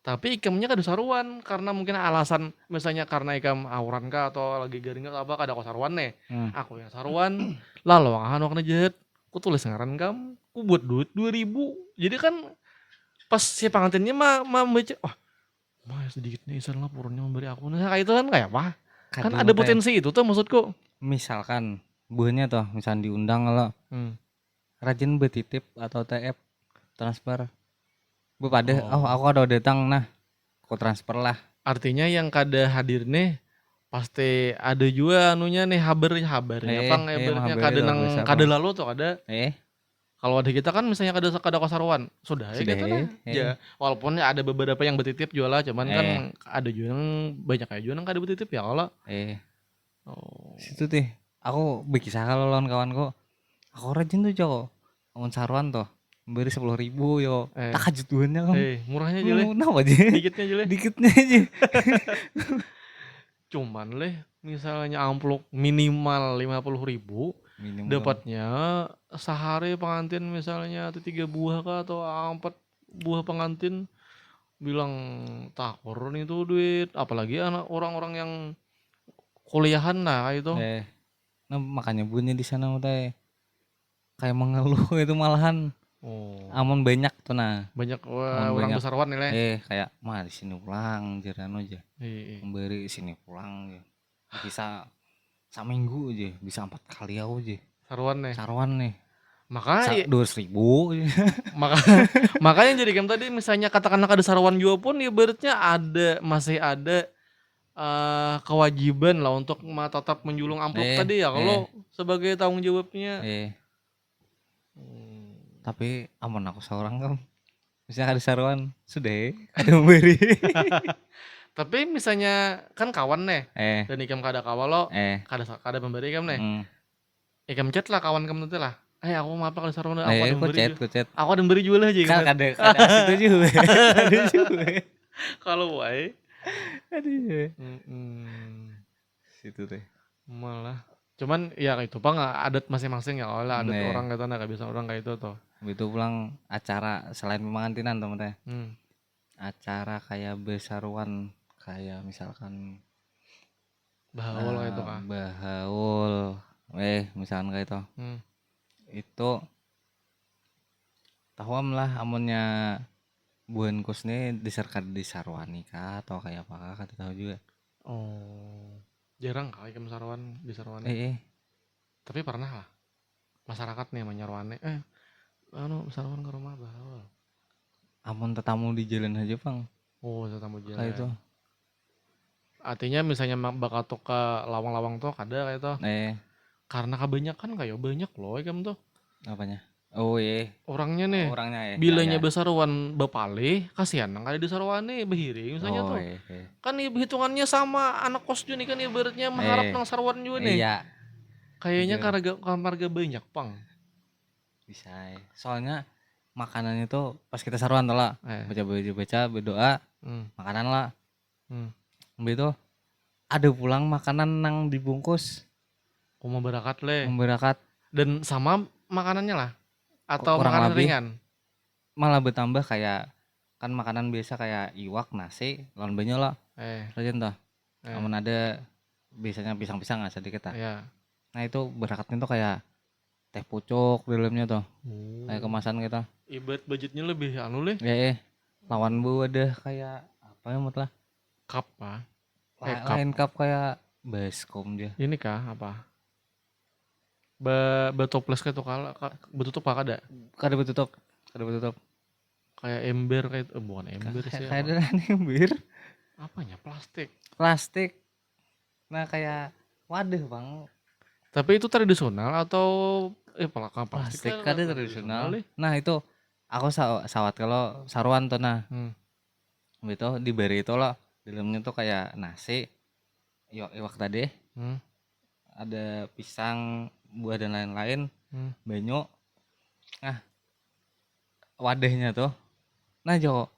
Speaker 2: Tapi ikamnya kada saruan karena mungkin alasan misalnya karena ikam auran kah atau lagi garing kah apa kada aku saruan nih. Aku yang saruan. Lalu anak jahat, aku tulis ngaran kam. Aku buat duit 2.000. Jadi kan pas si pengantinnya mah baca, wah, mah sedikit nih isar laporannya memberi aku. Nah kayak itu kan kayak apa? Kan ada potensi itu tuh maksudku.
Speaker 1: Misalkan buahnya tuh misalkan diundang lo rajin betitip atau TF transfer pada aku ada datang nah aku transfer lah.
Speaker 2: Artinya yang kada hadir nih pasti ada juga anunya nih habernya pang habernya kada nang kada lalu tuh ada. Kalau ada kita kan misalnya kada kosaruan sudah ya gitu nah. Ya walaupun ada beberapa yang betitip juga lah cuman kan ada juga yang banyak aja juga yang kada betitip ya kalau. Situ
Speaker 1: teh aku berkisah kalau lawan kawanku aku rajin tuh Joko amun saruan tuh beri 10.000 yo tak kajutuannya kan
Speaker 2: murahnya aja leh
Speaker 1: dikitnya aja
Speaker 2: cuman leh misalnya amplop minimal 50.000 dapatnya sehari pengantin misalnya atau 3 buah kah atau 4 buah pengantin bilang takor nih tuh duit apalagi anak orang-orang yang kuliahan lah itu
Speaker 1: nah makanya bunyi di sana teh kayak mengeluh itu malahan. Amun banyak tuh nah.
Speaker 2: Banyak orang besarwan nih
Speaker 1: kayak mah di sini pulang jaran aja. Memberi sini pulang aja. Bisa seminggu aja, bisa 4 kali aku aja.
Speaker 2: Saruan nih.
Speaker 1: Saruan nih.
Speaker 2: Makanya
Speaker 1: 200.000.
Speaker 2: maka makanya jadi kan tadi misalnya katakanlah ada saruan juga pun ibaratnya masih ada kewajiban lah untuk tetap menjulung amplop tadi ya kalau sebagai tanggung jawabnya.
Speaker 1: Tapi amun aku seorang kan misalnya ada saruan sudah ada memberi.
Speaker 2: Tapi misalnya kan kawan nih dan ikam kada kawal lo kada memberi ikam nih. Ikam chat lah kawan kamu nanti lah. Aku maaf kada saruan aku ada memberi juga. Aku ada memberi juga lah aja.
Speaker 1: Kan kada situ juga. Ada juga.
Speaker 2: Kalau wae.
Speaker 1: Aduh. Situ teh.
Speaker 2: Malah. Cuman ya itu Bang adat masing-masing ya. Lah adat orang kata enggak bisa orang kayak itu tuh.
Speaker 1: Itu pulang acara selain pemantinan teman-teman. Acara kayak besaruan kayak misalkan
Speaker 2: bahaul kayak itu kah?
Speaker 1: Bahaul. Misalkan kayak itu. Itu tahuam lah amunnya buan kus nih diserkan di sarwani kah atau kayak apa kah tahu juga.
Speaker 2: Jarang kali ikam sarwan di sarwani. Tapi pernah lah masyarakat nih menyarwani sarwan ke rumah bahaul.
Speaker 1: Amun tetamu di jalan aja Bang.
Speaker 2: Tetamu jalan.
Speaker 1: Kayak itu.
Speaker 2: Artinya misalnya bakal tuh ke lawang-lawang tuh ada kayak itu. Karena kebanyakan kayak banyak loh ikam tuh.
Speaker 1: Apanya?
Speaker 2: Orangnya nih. Bilanya besaruan bapale kasihan nang kada di sarwani behiring misalnya tuh. Kan hitungannya sama anak kos juga nih kan ibaratnya mengharap nang sarwan juga nih.
Speaker 1: Iya.
Speaker 2: Kayaknya keluarga banyak Pang.
Speaker 1: Bisa. Soalnya makanannya tuh pas kita saruan tuh lah. Baca berdoa. Makanan lah. Habis itu ada pulang makanan nang dibungkus.
Speaker 2: Memberakat le.
Speaker 1: Dan
Speaker 2: sama makanannya lah. Atau
Speaker 1: kurang
Speaker 2: makanan
Speaker 1: lebih,
Speaker 2: ringan.
Speaker 1: Malah bertambah kayak kan makanan biasa kayak iwak, nasi, lawan banyak lah. Rajen tuh. Namun ada biasanya pisang-pisang sedikit lah. Nah itu berakatnya tuh kayak teh pucuk di dalamnya tuh. Kayak kemasan gitu.
Speaker 2: Ibarat budgetnya lebih le.
Speaker 1: Lawan bu ada kayak apa ya mutlah?
Speaker 2: Cup ah.
Speaker 1: Lain cup kayak baskom dia.
Speaker 2: Ini kah apa? Betoples kayak tuh betutup kah ada?
Speaker 1: Kada betutup.
Speaker 2: Kayak ember kayak bukan ember sih.
Speaker 1: Kayak ada ember.
Speaker 2: Apanya?
Speaker 1: Plastik. Nah kayak wadah Bang.
Speaker 2: Tapi itu tradisional atau
Speaker 1: plastik kada tradisional. Nah itu aku sawat kalau saruan tuh nah. Itu diberi itu loh. Dalamnya tuh kayak nasi. Iwak tadi. Ada pisang, buah dan lain-lain. Banyak. Nah wadahnya tuh. Nah Joko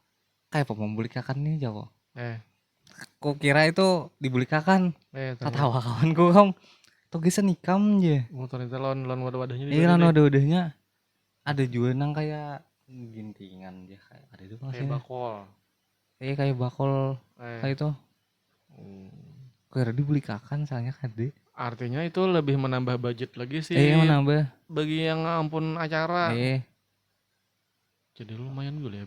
Speaker 1: kayak pembulikakan nih Joko. Kok kira itu dibulikakan. Ketawa kawanku kamu. Tuh gisan ikam aja.
Speaker 2: Ternyata lawan wadahnya.
Speaker 1: Lawan wadahnya. Ada juga nang kayak gintingan aja kayak ada itu
Speaker 2: kayak bakol.
Speaker 1: Kayak bakol kayak itu. Kira dibulikakan soalnya kade.
Speaker 2: Artinya itu lebih menambah budget lagi sih.
Speaker 1: Menambah.
Speaker 2: Bagi yang ampun acara. Jadi lumayan gue ya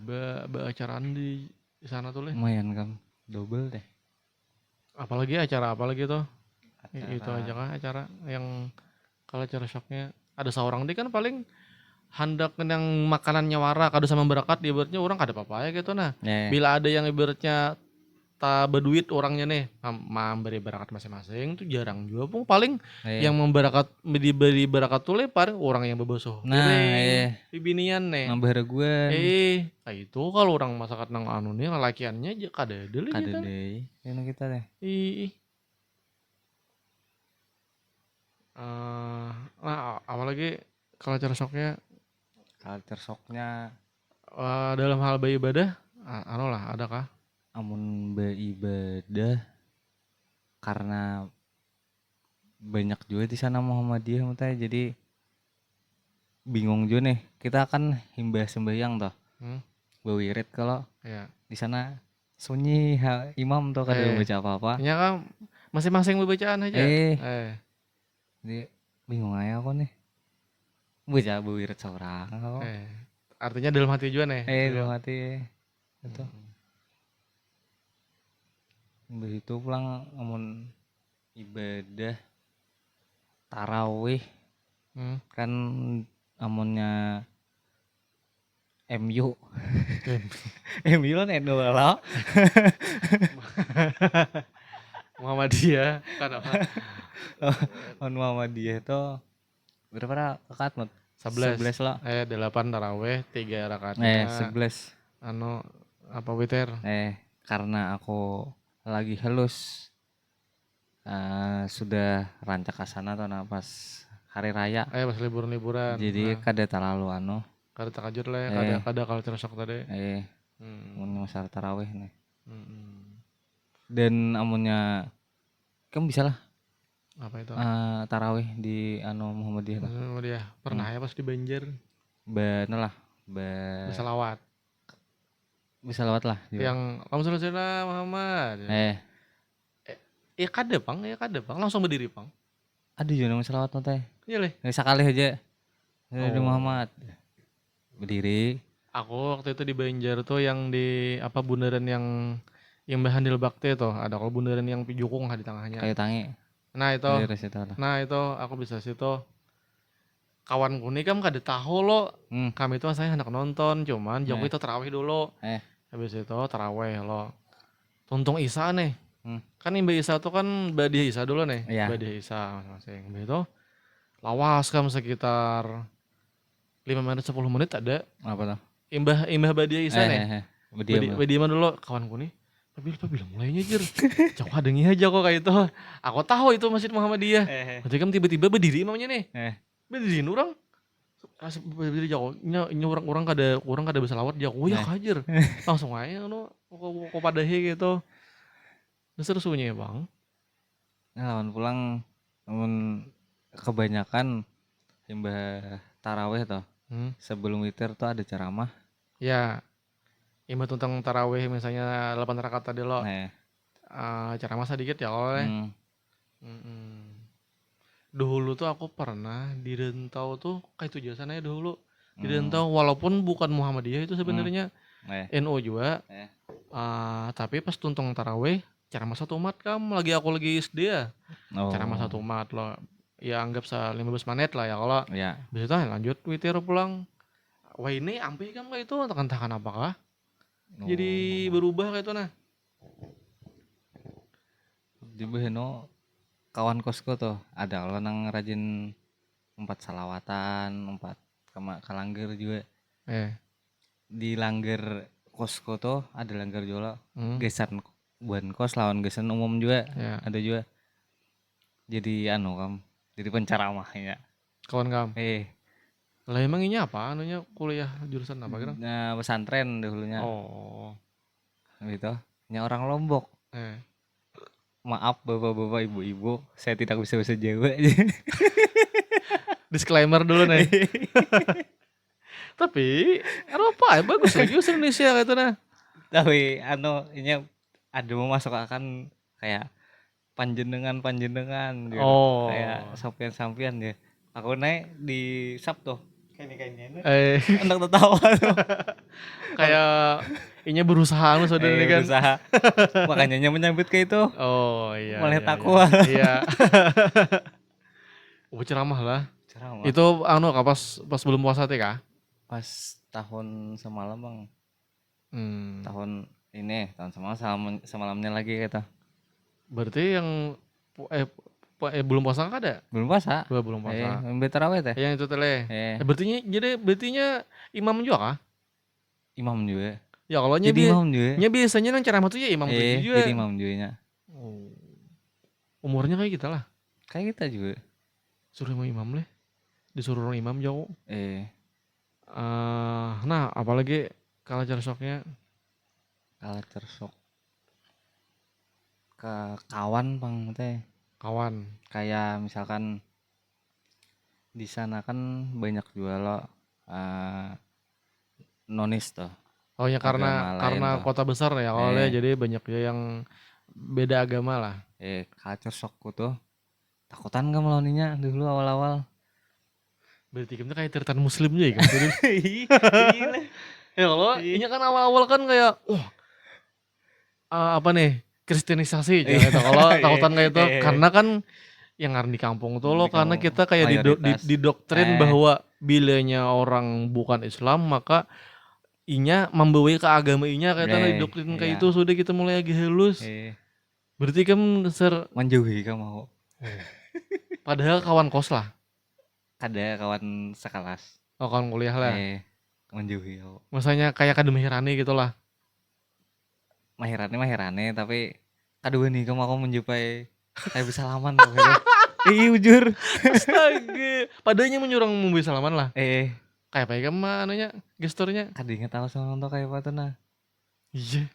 Speaker 2: acaraan di sana tuh le.
Speaker 1: Lumayan kan, double deh.
Speaker 2: Apalagi tuh? Itu aja kah acara yang kalau acara shocknya ada seorang deh kan paling hendak yang makanannya wara kada sama berakat ibaratnya orang kada apa-apa ya gitu nah. Bila ada yang ibaratnya tak berduit orangnya nih memberi berakat masing-masing tuh jarang juga pun paling yang diberi berakat tuh paling orang yang bebasuh bibinian nih
Speaker 1: nambah raguan
Speaker 2: kayak itu kalau orang masakan nang anu nih lakiannya kada deh
Speaker 1: ini kita deh
Speaker 2: nah apalagi kalau cara shocknya dalam hal beribadah anu lah adakah
Speaker 1: amun beribadah karena banyak juga di sana Muhammadiyah jadi bingung juga nih kita akan himbah sembahyang toh bawirit kalau di sana sunyi imam tuh kada baca apa-apa
Speaker 2: ya kan masing-masing bacaan aja
Speaker 1: jadi bingung aja aku nih baca bawirit seorang
Speaker 2: artinya dalam hati juga nih
Speaker 1: dalam hati itu begitu pulang amun ibadah tarawih Kan amunnya MU MU kan NU lah.
Speaker 2: Muhammadiyah kan apa?
Speaker 1: Muhammadiyah itu berapa rakaat Mut?
Speaker 2: 11
Speaker 1: 11 lah.
Speaker 2: 8 taraweh 3 rakaatnya
Speaker 1: 11.
Speaker 2: anu apa witir.
Speaker 1: Karena aku lagi halus sudah rancak ke sana tuh pas hari raya.
Speaker 2: Pas liburan.
Speaker 1: Jadi kada terlalu
Speaker 2: kada takajur lah ya, kada culture shock tadi.
Speaker 1: Amunnya masalah taraweh nih.
Speaker 2: Hmm.
Speaker 1: Dan amunnya kamu bisa lah
Speaker 2: Apa itu?
Speaker 1: taraweh di Muhammadiyah tuh.
Speaker 2: Dia pernah ya pas di Banjar.
Speaker 1: Bener lah.
Speaker 2: Selawat.
Speaker 1: Bisa lewat lah.
Speaker 2: Yang kamu selesai Muhammad. Ya kada pang, langsung berdiri pang.
Speaker 1: Aduh juga nama selawat teh.
Speaker 2: Iya leh.
Speaker 1: Sekali aja. Dari Muhammad. Berdiri.
Speaker 2: Aku waktu itu di Banjar tuh yang di apa bundaran yang Bahandil Bakti tuh, ada kalau bundaran yang Pijukung di tengahnya.
Speaker 1: Kayu tangi.
Speaker 2: Nah itu aku bisa situ. Kawanku nih kan kada tahu lo. Kami itu saya hendak nonton, cuman Joko itu tarawih dulu. Habis itu tarawih lo. Tuntung Isa nih. Kan Imba Isa tuh kan Badiah Isa dulu nih. Badiah Isa masing-masing. Habis itu lawas kan sekitar 5 menit 10 menit ada.
Speaker 1: Apa tuh?
Speaker 2: Imbah Badiah Isa nih. Badiah dulu kawanku nih. Pabil mulainya jir. Jauh adengi aja kok kayak itu. Aku tahu itu Masjid Muhammadiyah. Berarti kan tiba-tiba berdiri imamnya nih. Berdiri orang. Berdiri jauh. Nya orang kada bisa lawat jauh. Ya kajer. Langsung aja kok padahi gitu. Seru-serunya ya bang.
Speaker 1: Lawan pulang namun kebanyakan imbah taraweh toh. Sebelum witir tuh ada ceramah.
Speaker 2: Ya. Imbah tentang taraweh misalnya 8 rakaat tadi lo. Ceramah sedikit ya oleh. Dulu tuh aku pernah di Rentau tuh kayak itu jasanya dulu. Di Rentau walaupun bukan Muhammadiyah itu sebenarnya NU juga. Tapi pas tuntung taraweh ceramah satu umat lagi SD ya. Ceramah satu umat lo. Ya anggap 15 menit lah ya kalau. Bisa lanjut witir pulang. Wah ini ampe kan kayak itu tekan-tekan apakah? Jadi berubah kayak itu nah.
Speaker 1: Di Beno kawan kosku tuh ada kalau nang rajin 4 salawatan, 4 kalangger juga. Di langgar kosku tuh ada langgar juga. Gesan buan kos lawan gesan umum juga. Ada juga. Jadi jadi penceramahnya.
Speaker 2: Kawan kamu. Lah emang ini apa? Anunya kuliah jurusan apa kira?
Speaker 1: Nah, pesantren dulunya. Gitu. Nya orang Lombok. Maaf bapak-bapak, ibu-ibu, saya tidak bisa bahasa Jawa.
Speaker 2: Disclaimer dulu nih. Tapi Eropa ya bagus lagi Indonesia kayak itu nah.
Speaker 1: Tapi ini ada mau masuk akan kayak panjenengan gitu. Kayak sampian ya. Aku naik di Sabtu. Kayaknya anak tertawa tuh.
Speaker 2: Kayak inya berusaha saudara ini kan.
Speaker 1: Berusaha. Makanya menyambut kayak itu.
Speaker 2: Iya.
Speaker 1: Mulai takwa.
Speaker 2: Iya. Ceramah lah. Itu pas belum puasa teh kah?
Speaker 1: Pas tahun semalam bang. Tahun semalamnya lagi kata.
Speaker 2: Berarti yang belum puasa kan ada?
Speaker 1: Belum puasa.
Speaker 2: Belum puasa.
Speaker 1: Tarawih teh.
Speaker 2: Yang itu tele. Berarti imam juga kah?
Speaker 1: Imam juga.
Speaker 2: Ya kalau nya biasanya nang ceramah tuh ya imam juga.
Speaker 1: Jadi imam juga nya.
Speaker 2: Umurnya kayak kita lah.
Speaker 1: Kayak kita juga.
Speaker 2: Suruh imam leh. Disuruh orang imam jauh. Nah, apalagi culture shocknya.
Speaker 1: Culture shock. Ke kawan bang teh.
Speaker 2: Kawan.
Speaker 1: Kayak misalkan di sana kan banyak jual nonis tuh.
Speaker 2: Oh ya karena kota besar ya awalnya jadi banyak ya yang beda agama lah.
Speaker 1: Culture shockku tuh takutan gak melawannya dulu awal-awal.
Speaker 2: Berarti kita kayak tertan muslimnya ya kan. Ya kalau ini kan awal-awal kan kayak apa nih kristenisasi gitu. Kalau takutan kayak itu karena kan yang ngaran di kampung tuh lo
Speaker 1: Di
Speaker 2: karena
Speaker 1: kampung
Speaker 2: kita kayak
Speaker 1: mayoritas.
Speaker 2: didoktrin bahwa bilanya orang bukan Islam maka inya membawa ke agama inya kayak tanah didoktrin kayak
Speaker 1: Iya.
Speaker 2: itu sudah kita mulai lagi halus. Berarti kan
Speaker 1: Menjauhi kamu mau.
Speaker 2: padahal kawan kos lah.
Speaker 1: Ada kawan sekelas.
Speaker 2: Oh kawan kuliah lah.
Speaker 1: Menjauhi aku.
Speaker 2: Maksudnya kayak kadang Mahirani gitu lah.
Speaker 1: Mahirane tapi kadua nih kamu aku menjumpai kayak bisa salaman kok gitu. Jujur.
Speaker 2: Astaga. Padahal menyuruh memberi salaman lah. Kayak apa ya mah anunya gesturnya.
Speaker 1: Kadang tahu sama nonton kayak apa tuh nah.
Speaker 2: Iya.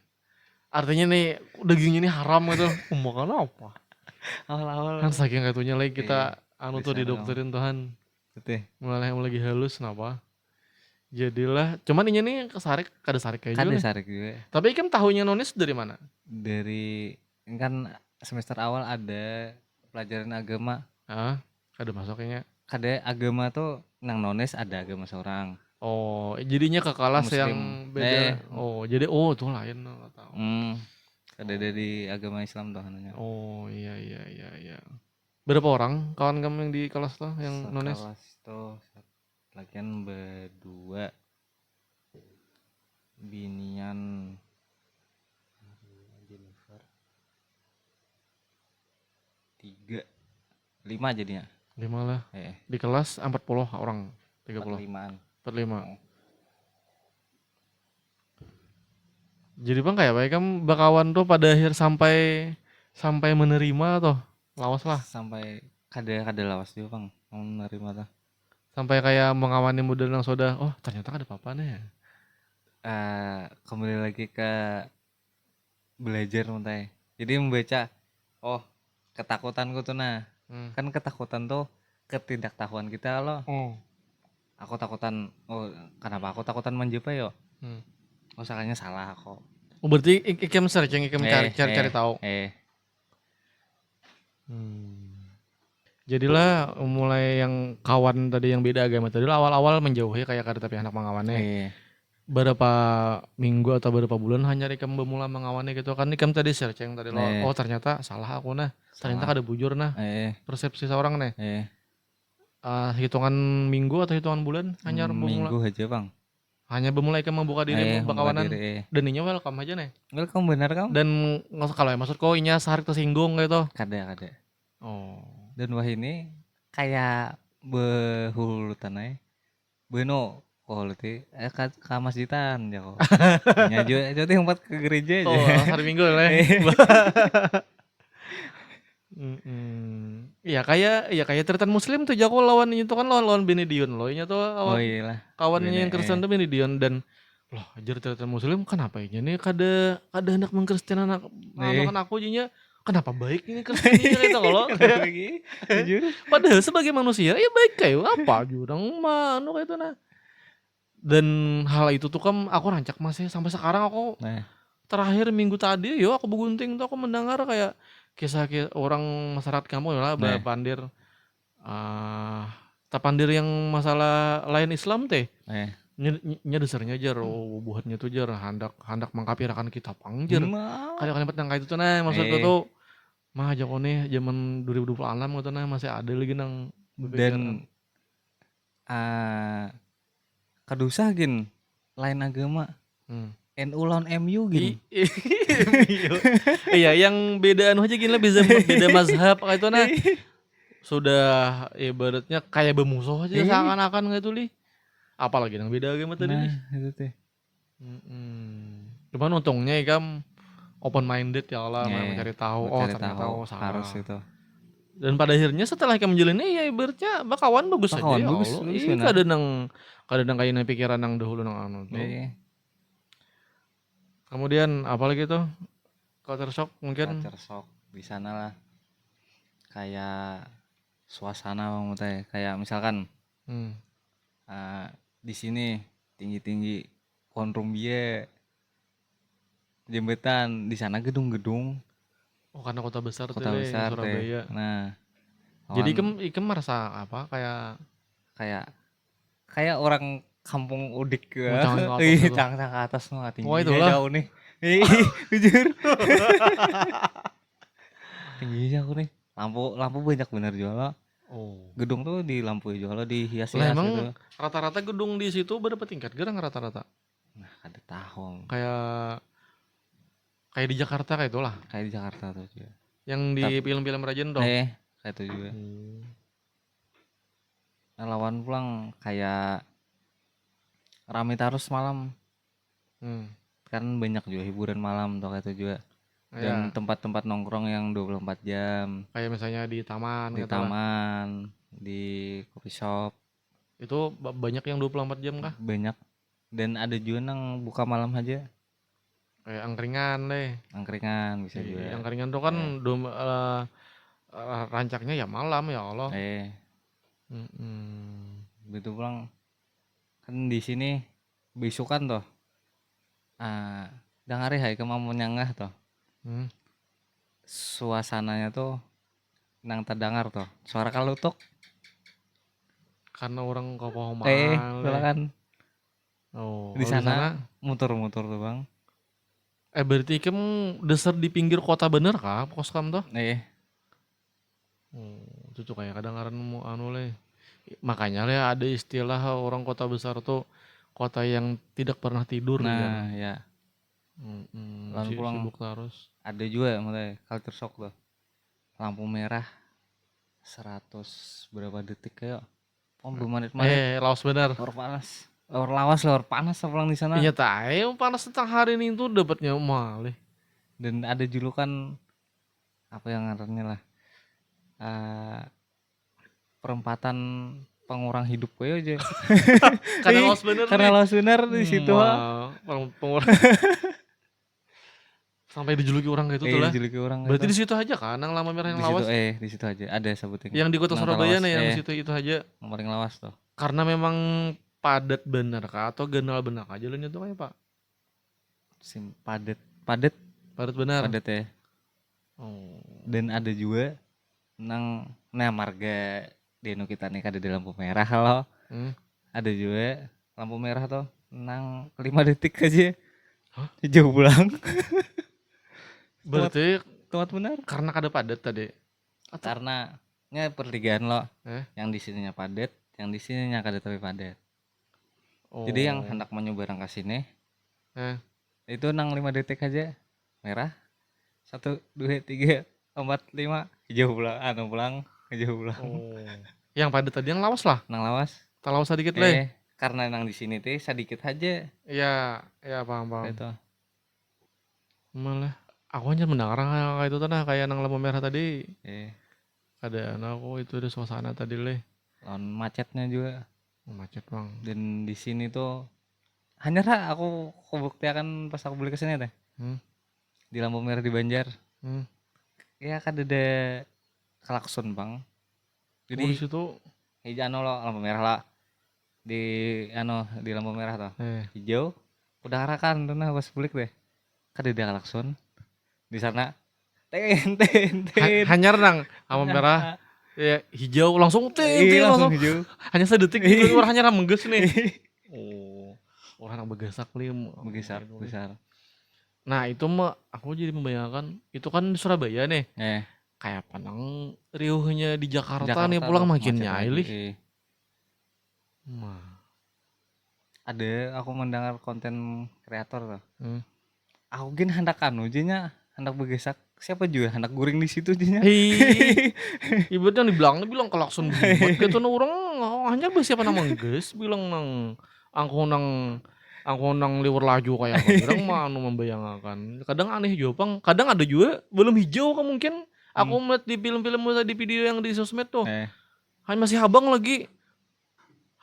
Speaker 2: Artinya nih dagingnya ini haram gitu. Makan apa?
Speaker 1: Awal-awal.
Speaker 2: Kan saking katunya lagi kita anu tuh
Speaker 1: Besar
Speaker 2: didoktrin Tuhan.
Speaker 1: Betul.
Speaker 2: Mulai lagi halus kenapa? Jadilah cuman ini nih kesarik kada sarik kayak
Speaker 1: Kada
Speaker 2: juga.
Speaker 1: sarik juga.
Speaker 2: Tapi kan tahunya nonis dari mana?
Speaker 1: Dari kan semester awal ada pelajaran agama.
Speaker 2: Kada masuk kayaknya.
Speaker 1: Kada agama tuh nang nones ada agama seorang.
Speaker 2: Oh, jadinya ke kelas
Speaker 1: Muslim.
Speaker 2: yang beda. Oh, jadi tuh lain enggak tahu.
Speaker 1: Ada dari agama Islam tuh anunya.
Speaker 2: Oh, iya. Berapa orang kawan kamu yang di kelas tuh yang nones?
Speaker 1: Kelas tuh lagian berdua binian Jennifer 5 jadinya
Speaker 2: 5 lah. Di kelas 40 orang 30
Speaker 1: 45an
Speaker 2: 45. Jadi bang kayak baik kan bakawan tuh pada akhir sampai menerima tuh lawas lah
Speaker 1: sampai kada lawas juga bang menerima tuh
Speaker 2: sampai kayak mengawani model yang sudah ternyata ada apa-apanya ya.
Speaker 1: Kembali lagi ke belajar mentai. Jadi membaca ketakutanku tuh nah. Kan ketakutan tuh ketidaktahuan kita loh. Aku takutan kenapa aku takutan menjumpai yo. Usahanya salah aku.
Speaker 2: Berarti ikem searching ikem cari tahu. Jadilah mulai yang kawan tadi yang beda agama tadi awal-awal menjauhi kayak kada tapi anak mengawannya. Berapa minggu atau berapa bulan hanya ikam memulai mengawannya gitu kan ikam tadi searching tadi lo. Ternyata salah aku nah. Ternyata kada bujur nah. Persepsi seorang nih. Hitungan minggu atau hitungan bulan hanya
Speaker 1: minggu aja bang.
Speaker 2: Hanya bermulai ikam membuka diri berkawanan. Dan inya welcome aja nih.
Speaker 1: Welcome benar kamu.
Speaker 2: Dan kalau maksud kau inya sarik tersinggung gitu.
Speaker 1: Kada. Dan wah ini kayak behulu tanai. Beno kualiti ke masjidan ya kok. Nyaju tempat ke gereja aja.
Speaker 2: Hari Minggu lah. Iya kayak tretan muslim tuh jago lawan itu kan lawan Benedion loh. Inya tuh kawannya yang Kristen tuh Benedion dan loh ajar tretan muslim kenapa ini nih kada hendak mengkristen anak aku jinya. Kenapa baik ini Kristen ini gitu kalau padahal sebagai manusia ya baik kayak apa jurang manu kayak itu nah. Dan hal itu tuh kan aku rancak masih sampai sekarang aku terakhir minggu tadi aku begunting tuh aku mendengar kayak kisah orang masyarakat kamu lah pandir tapandir yang masalah lain Islam teh nya dasarnya jar buatnya tuh jar hendak mengkapirakan kita pangjir kalimat yang kayak itu tuh nah maksudku tuh mah jago nih zaman 2026 gitu nah masih ada lagi nang
Speaker 1: dan kadusah gin lain agama NU lawan MU gini.
Speaker 2: Iya yang beda aja gini lah beda mazhab kayak itu nah sudah ibaratnya kayak bermusuh aja seakan-akan gitu li. Apalagi yang beda agama tadi nih.
Speaker 1: Itu teh.
Speaker 2: Cuman untungnya ikam open minded ya Allah mencari tahu ternyata salah.
Speaker 1: Harus itu.
Speaker 2: Dan pada akhirnya setelah ikam menjalani ya ibaratnya bakawan bagus aja ya Allah. Iya kadang kayak pikiran nang dahulu nang anu tuh. Kemudian apalagi tuh culture shock mungkin.
Speaker 1: Culture shock di sana lah. Kayak suasana bang teh kayak misalkan di sini tinggi konrum biye jembatan di sana gedung-gedung.
Speaker 2: Karena kota besar
Speaker 1: Surabaya. Nah,
Speaker 2: jadi ikem merasa apa
Speaker 1: kayak orang kampung udik ke cang ke atas mah tinggi jauh nih. Jujur. Tinggi jauh nih. lampu banyak bener juga lo.
Speaker 2: Oh.
Speaker 1: Gedung tuh dilampui juga lo,
Speaker 2: Lah
Speaker 1: dihias-hias
Speaker 2: emang
Speaker 1: gitu.
Speaker 2: rata-rata gedung di situ berapa tingkat? Gerang rata-rata.
Speaker 1: Nah, ada tahun
Speaker 2: Kayak kayak di Jakarta kayak itulah.
Speaker 1: kayak di Jakarta tuh juga.
Speaker 2: Yang di film-film Rajen toh.
Speaker 1: Kayak itu juga.
Speaker 2: Hmm.
Speaker 1: Nah, lawan pulang kayak rame terus malam.
Speaker 2: Hmm.
Speaker 1: Kan banyak juga hiburan malam tuh kayak itu juga. Dan
Speaker 2: Ya,
Speaker 1: tempat-tempat nongkrong yang 24 jam
Speaker 2: kayak misalnya di taman
Speaker 1: di
Speaker 2: gitu lah.
Speaker 1: taman, di coffee shop
Speaker 2: Itu banyak yang 24 jam kah?
Speaker 1: banyak. Dan ada juga yang buka malam aja,
Speaker 2: Kayak angkringan deh.
Speaker 1: angkringan bisa juga.
Speaker 2: Angkringan tuh kan rancaknya ya malam ya Allah.
Speaker 1: Eh,
Speaker 2: Mm-mm.
Speaker 1: begitu pulang kan di sini besukan toh. Dengari hai kemampu nyangah toh.
Speaker 2: Hmm.
Speaker 1: Suasananya tuh nang terdengar toh. Suara kalutuk.
Speaker 2: Karena orang kokoh
Speaker 1: Salah
Speaker 2: mahal.
Speaker 1: kan
Speaker 2: Oh,
Speaker 1: di
Speaker 2: kalau di
Speaker 1: sana
Speaker 2: sana
Speaker 1: muter-muter tuh bang.
Speaker 2: berarti kamu dasar di pinggir kota bener kah kos kamu tuh? Itu tuh kayak kadang-kadang mau anu leh. Makanya leh ada istilah orang kota besar tuh kota yang tidak pernah tidur
Speaker 1: Nah
Speaker 2: kan.
Speaker 1: ya, lalu pulang
Speaker 2: Sibuk terus.
Speaker 1: ada juga mulai culture shock tuh. Lampu merah 100 berapa detik kayak bermenit-menit.
Speaker 2: Laos bener.
Speaker 1: Lor panas, lor lawas, lor panas pulang di sana.
Speaker 2: Iya tahu panas tentang hari ini tuh dapatnya malih.
Speaker 1: Dan ada julukan apa yang ngarannya lah, eh, perempatan pengurang hidup gue aja.
Speaker 2: Karena laos bener
Speaker 1: Karena
Speaker 2: nih.
Speaker 1: lawas bener di situ
Speaker 2: Pengurang. Sampai dijuluki orang kayak itu tuh lah.
Speaker 1: dijuluki orang
Speaker 2: Berarti
Speaker 1: itu.
Speaker 2: di situ aja kan yang lama merah yang
Speaker 1: Di situ
Speaker 2: lawas.
Speaker 1: di situ aja ada sebutin.
Speaker 2: Yang di kota
Speaker 1: Nang
Speaker 2: Surabaya
Speaker 1: Talawas,
Speaker 2: nih yang di situ itu aja.
Speaker 1: yang paling lawas tuh.
Speaker 2: Karena memang padat bener kah atau ganal bener aja jalannya tuh kayak Pak.
Speaker 1: Padet, padet,
Speaker 2: Padat bener.
Speaker 1: padet ya.
Speaker 2: Oh.
Speaker 1: Dan ada juga nah marga Deno kita nih ada di lampu merah loh. Ada juga lampu merah tuh nang 5 detik aja.
Speaker 2: Hah?
Speaker 1: Jauh pulang.
Speaker 2: Berarti
Speaker 1: Temat benar.
Speaker 2: karena kada padat tadi.
Speaker 1: Karena pertigaan lo.
Speaker 2: Eh?
Speaker 1: Yang di sininya padat, yang di sininya kada tapi padat.
Speaker 2: Oh.
Speaker 1: Jadi yang hendak menyeberang ke sini itu nang 5 detik aja merah. 1, 2, 3, 4, 5 hijau pulang, pulang hijau pulang.
Speaker 2: Oh. Yang padat tadi yang lawas lah.
Speaker 1: Nang lawas.
Speaker 2: Tak lawas sedikit leh.
Speaker 1: Karena nang di sini teh sedikit aja.
Speaker 2: Iya, paham.
Speaker 1: Itu.
Speaker 2: Malah aku hanya mendengar kayak itu tanah kayak nang lampu merah tadi.
Speaker 1: Ada
Speaker 2: Aku itu ada suasana tadi leh.
Speaker 1: lawan macetnya juga.
Speaker 2: Macet bang.
Speaker 1: Dan di sini tuh hanya aku buktikan pas aku beli kesini teh. Di lampu merah di Banjar. Ya kan ada klakson bang. Jadi
Speaker 2: di situ
Speaker 1: hijau lo lampu merah lah. Di lampu merah tuh. Hijau udah arakan tuh nah pas balik deh. Kan ada klakson. Di sana ten.
Speaker 2: Hanyar nang lampu merah. Ya, hijau langsung
Speaker 1: langsung hijau.
Speaker 2: Hanya sedetik gitu orang hanya mengges nih. Orang begesak nih.
Speaker 1: Besar.
Speaker 2: Nah itu mah aku jadi membayangkan itu kan di Surabaya nih. Kayak panang riuhnya di Jakarta nih pulang makin nyai.
Speaker 1: Ada aku mendengar konten kreator tuh. Aku gin hendak hendak begesak siapa juga hendak guring di situ jinya.
Speaker 2: Ibaratnya bilang kelakson buat gitu orang hanya siapa nama guys bilang angko nang liwar laju kayak apa orang mah membayangkan kadang aneh juga bang kadang ada juga belum hijau kan mungkin aku melihat di film-film di video yang di sosmed tuh hanya masih habang lagi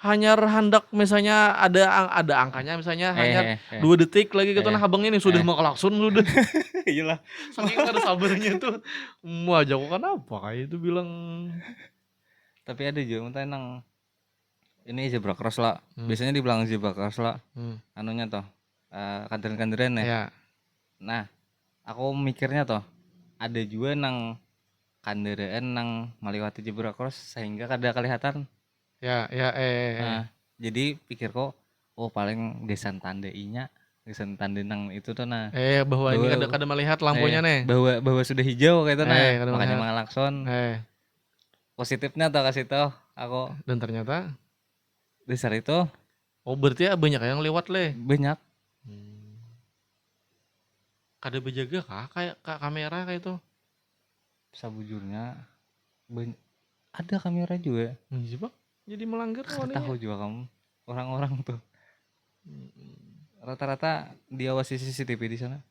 Speaker 2: hanya hendak misalnya ada angkanya misalnya hanya 2 detik lagi gitu nah abangnya ini sudah mau kelakson sudah.
Speaker 1: Iyalah.
Speaker 2: Saking ada sabarnya tuh. Mau aja kok kenapa kayak itu bilang.
Speaker 1: Tapi ada juga nang ini zebra cross lah. Biasanya dibilang zebra cross lah. Anunya toh kanderan-kanderan ya. Nah, aku mikirnya toh ada juga nang kanderan nang melewati zebra cross sehingga kada kelihatan.
Speaker 2: Ya.
Speaker 1: Jadi pikir kok paling desan tandainya Geus tandinang itu tuh nah.
Speaker 2: Bahwa ini
Speaker 1: Bahwa
Speaker 2: kada melihat lampunya nih.
Speaker 1: bahwa sudah hijau kayak itu nah.
Speaker 2: Kada
Speaker 1: Makanya
Speaker 2: melihat.
Speaker 1: mengalakson. Positifnya tuh kasih tahu aku
Speaker 2: Dan ternyata
Speaker 1: dasar itu
Speaker 2: berarti ya banyak yang lewat leh.
Speaker 1: banyak
Speaker 2: Kada bejaga kah kayak kamera kayak itu?
Speaker 1: sabujurnya ada kamera juga.
Speaker 2: Coba jadi melanggar
Speaker 1: Nggak
Speaker 2: warnanya.
Speaker 1: tahu juga kamu orang-orang tuh rata-rata diawasi CCTV di sana.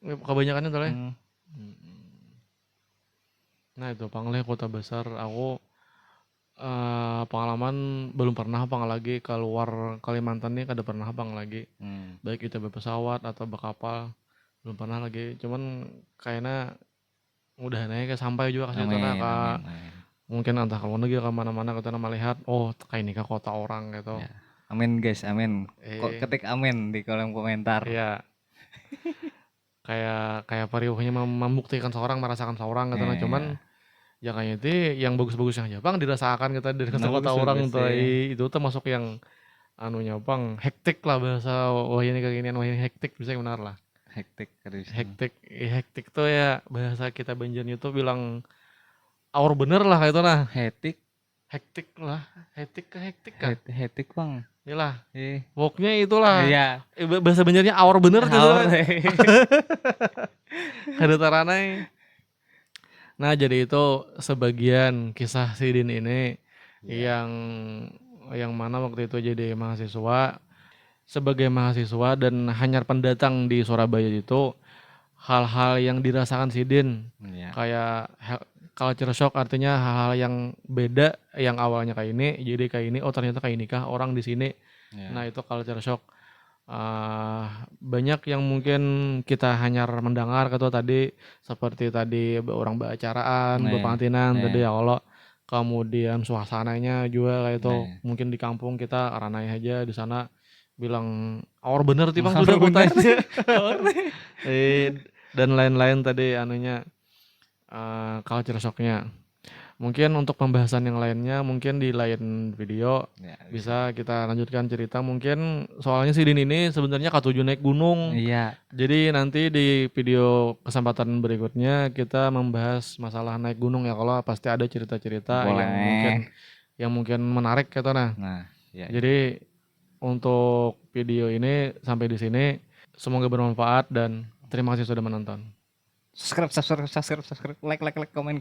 Speaker 2: Kebanyakannya tuh leh.
Speaker 1: Hmm.
Speaker 2: Nah itu Pangleh kota besar aku pengalaman belum pernah lagi keluar Kalimantan nih kada pernah lagi. Baik itu berpesawat atau berkapal belum pernah lagi. Cuman kayaknya udah naik sampai juga ke situ nah
Speaker 1: Amin.
Speaker 2: mungkin entah ke luar negeri ke mana-mana kita melihat kayak ini kah kota orang gitu.
Speaker 1: Ya. Amin guys, amin. Ketik amin di kolom komentar.
Speaker 2: Iya. kayak periuhnya membuktikan seorang merasakan seorang gitu nah. Cuman ya kayaknya itu yang bagus-bagus yang Jepang dirasakan kita dari kota orang tuh itu termasuk yang anunya Bang hektik lah bahasa wah ini keginian wah ini hektik bisa benar lah. Hektik tuh ya bahasa kita Banjarnya tuh bilang awur bener lah itu nah. Hektik lah, hektik kah?
Speaker 1: Hektik bang.
Speaker 2: Inilah, pokoknya itulah.
Speaker 1: Iya.
Speaker 2: Bahasa Banjarnya awur bener gitu. Kada taranai. Nah jadi itu sebagian kisah Sidin ini yang mana waktu itu jadi mahasiswa. Sebagai mahasiswa dan hanya pendatang di Surabaya itu hal-hal yang dirasakan Sidin kayak culture shock artinya hal-hal yang beda yang awalnya kayak ini jadi kayak ini ternyata kayak ini kah orang di sini. Nah itu culture shock. Banyak yang mungkin kita hanya mendengar gitu tadi seperti tadi orang beracaraan, berpantinan tadi ya kalau kemudian suasananya juga kayak itu mungkin di kampung kita ranai aja di sana bilang awor bener sih bang sudah kutanya. Dan lain-lain tadi anunya culture shocknya. Mungkin untuk pembahasan yang lainnya mungkin di lain video bisa kita lanjutkan cerita mungkin soalnya Sidin ini sebenarnya katuju naik gunung. Jadi nanti di video kesempatan berikutnya kita membahas masalah naik gunung ya kalau pasti ada cerita-cerita yang mungkin menarik gitu nah. Jadi untuk video ini sampai di sini semoga bermanfaat dan terima kasih sudah menonton.
Speaker 1: Subscribe, like, komen.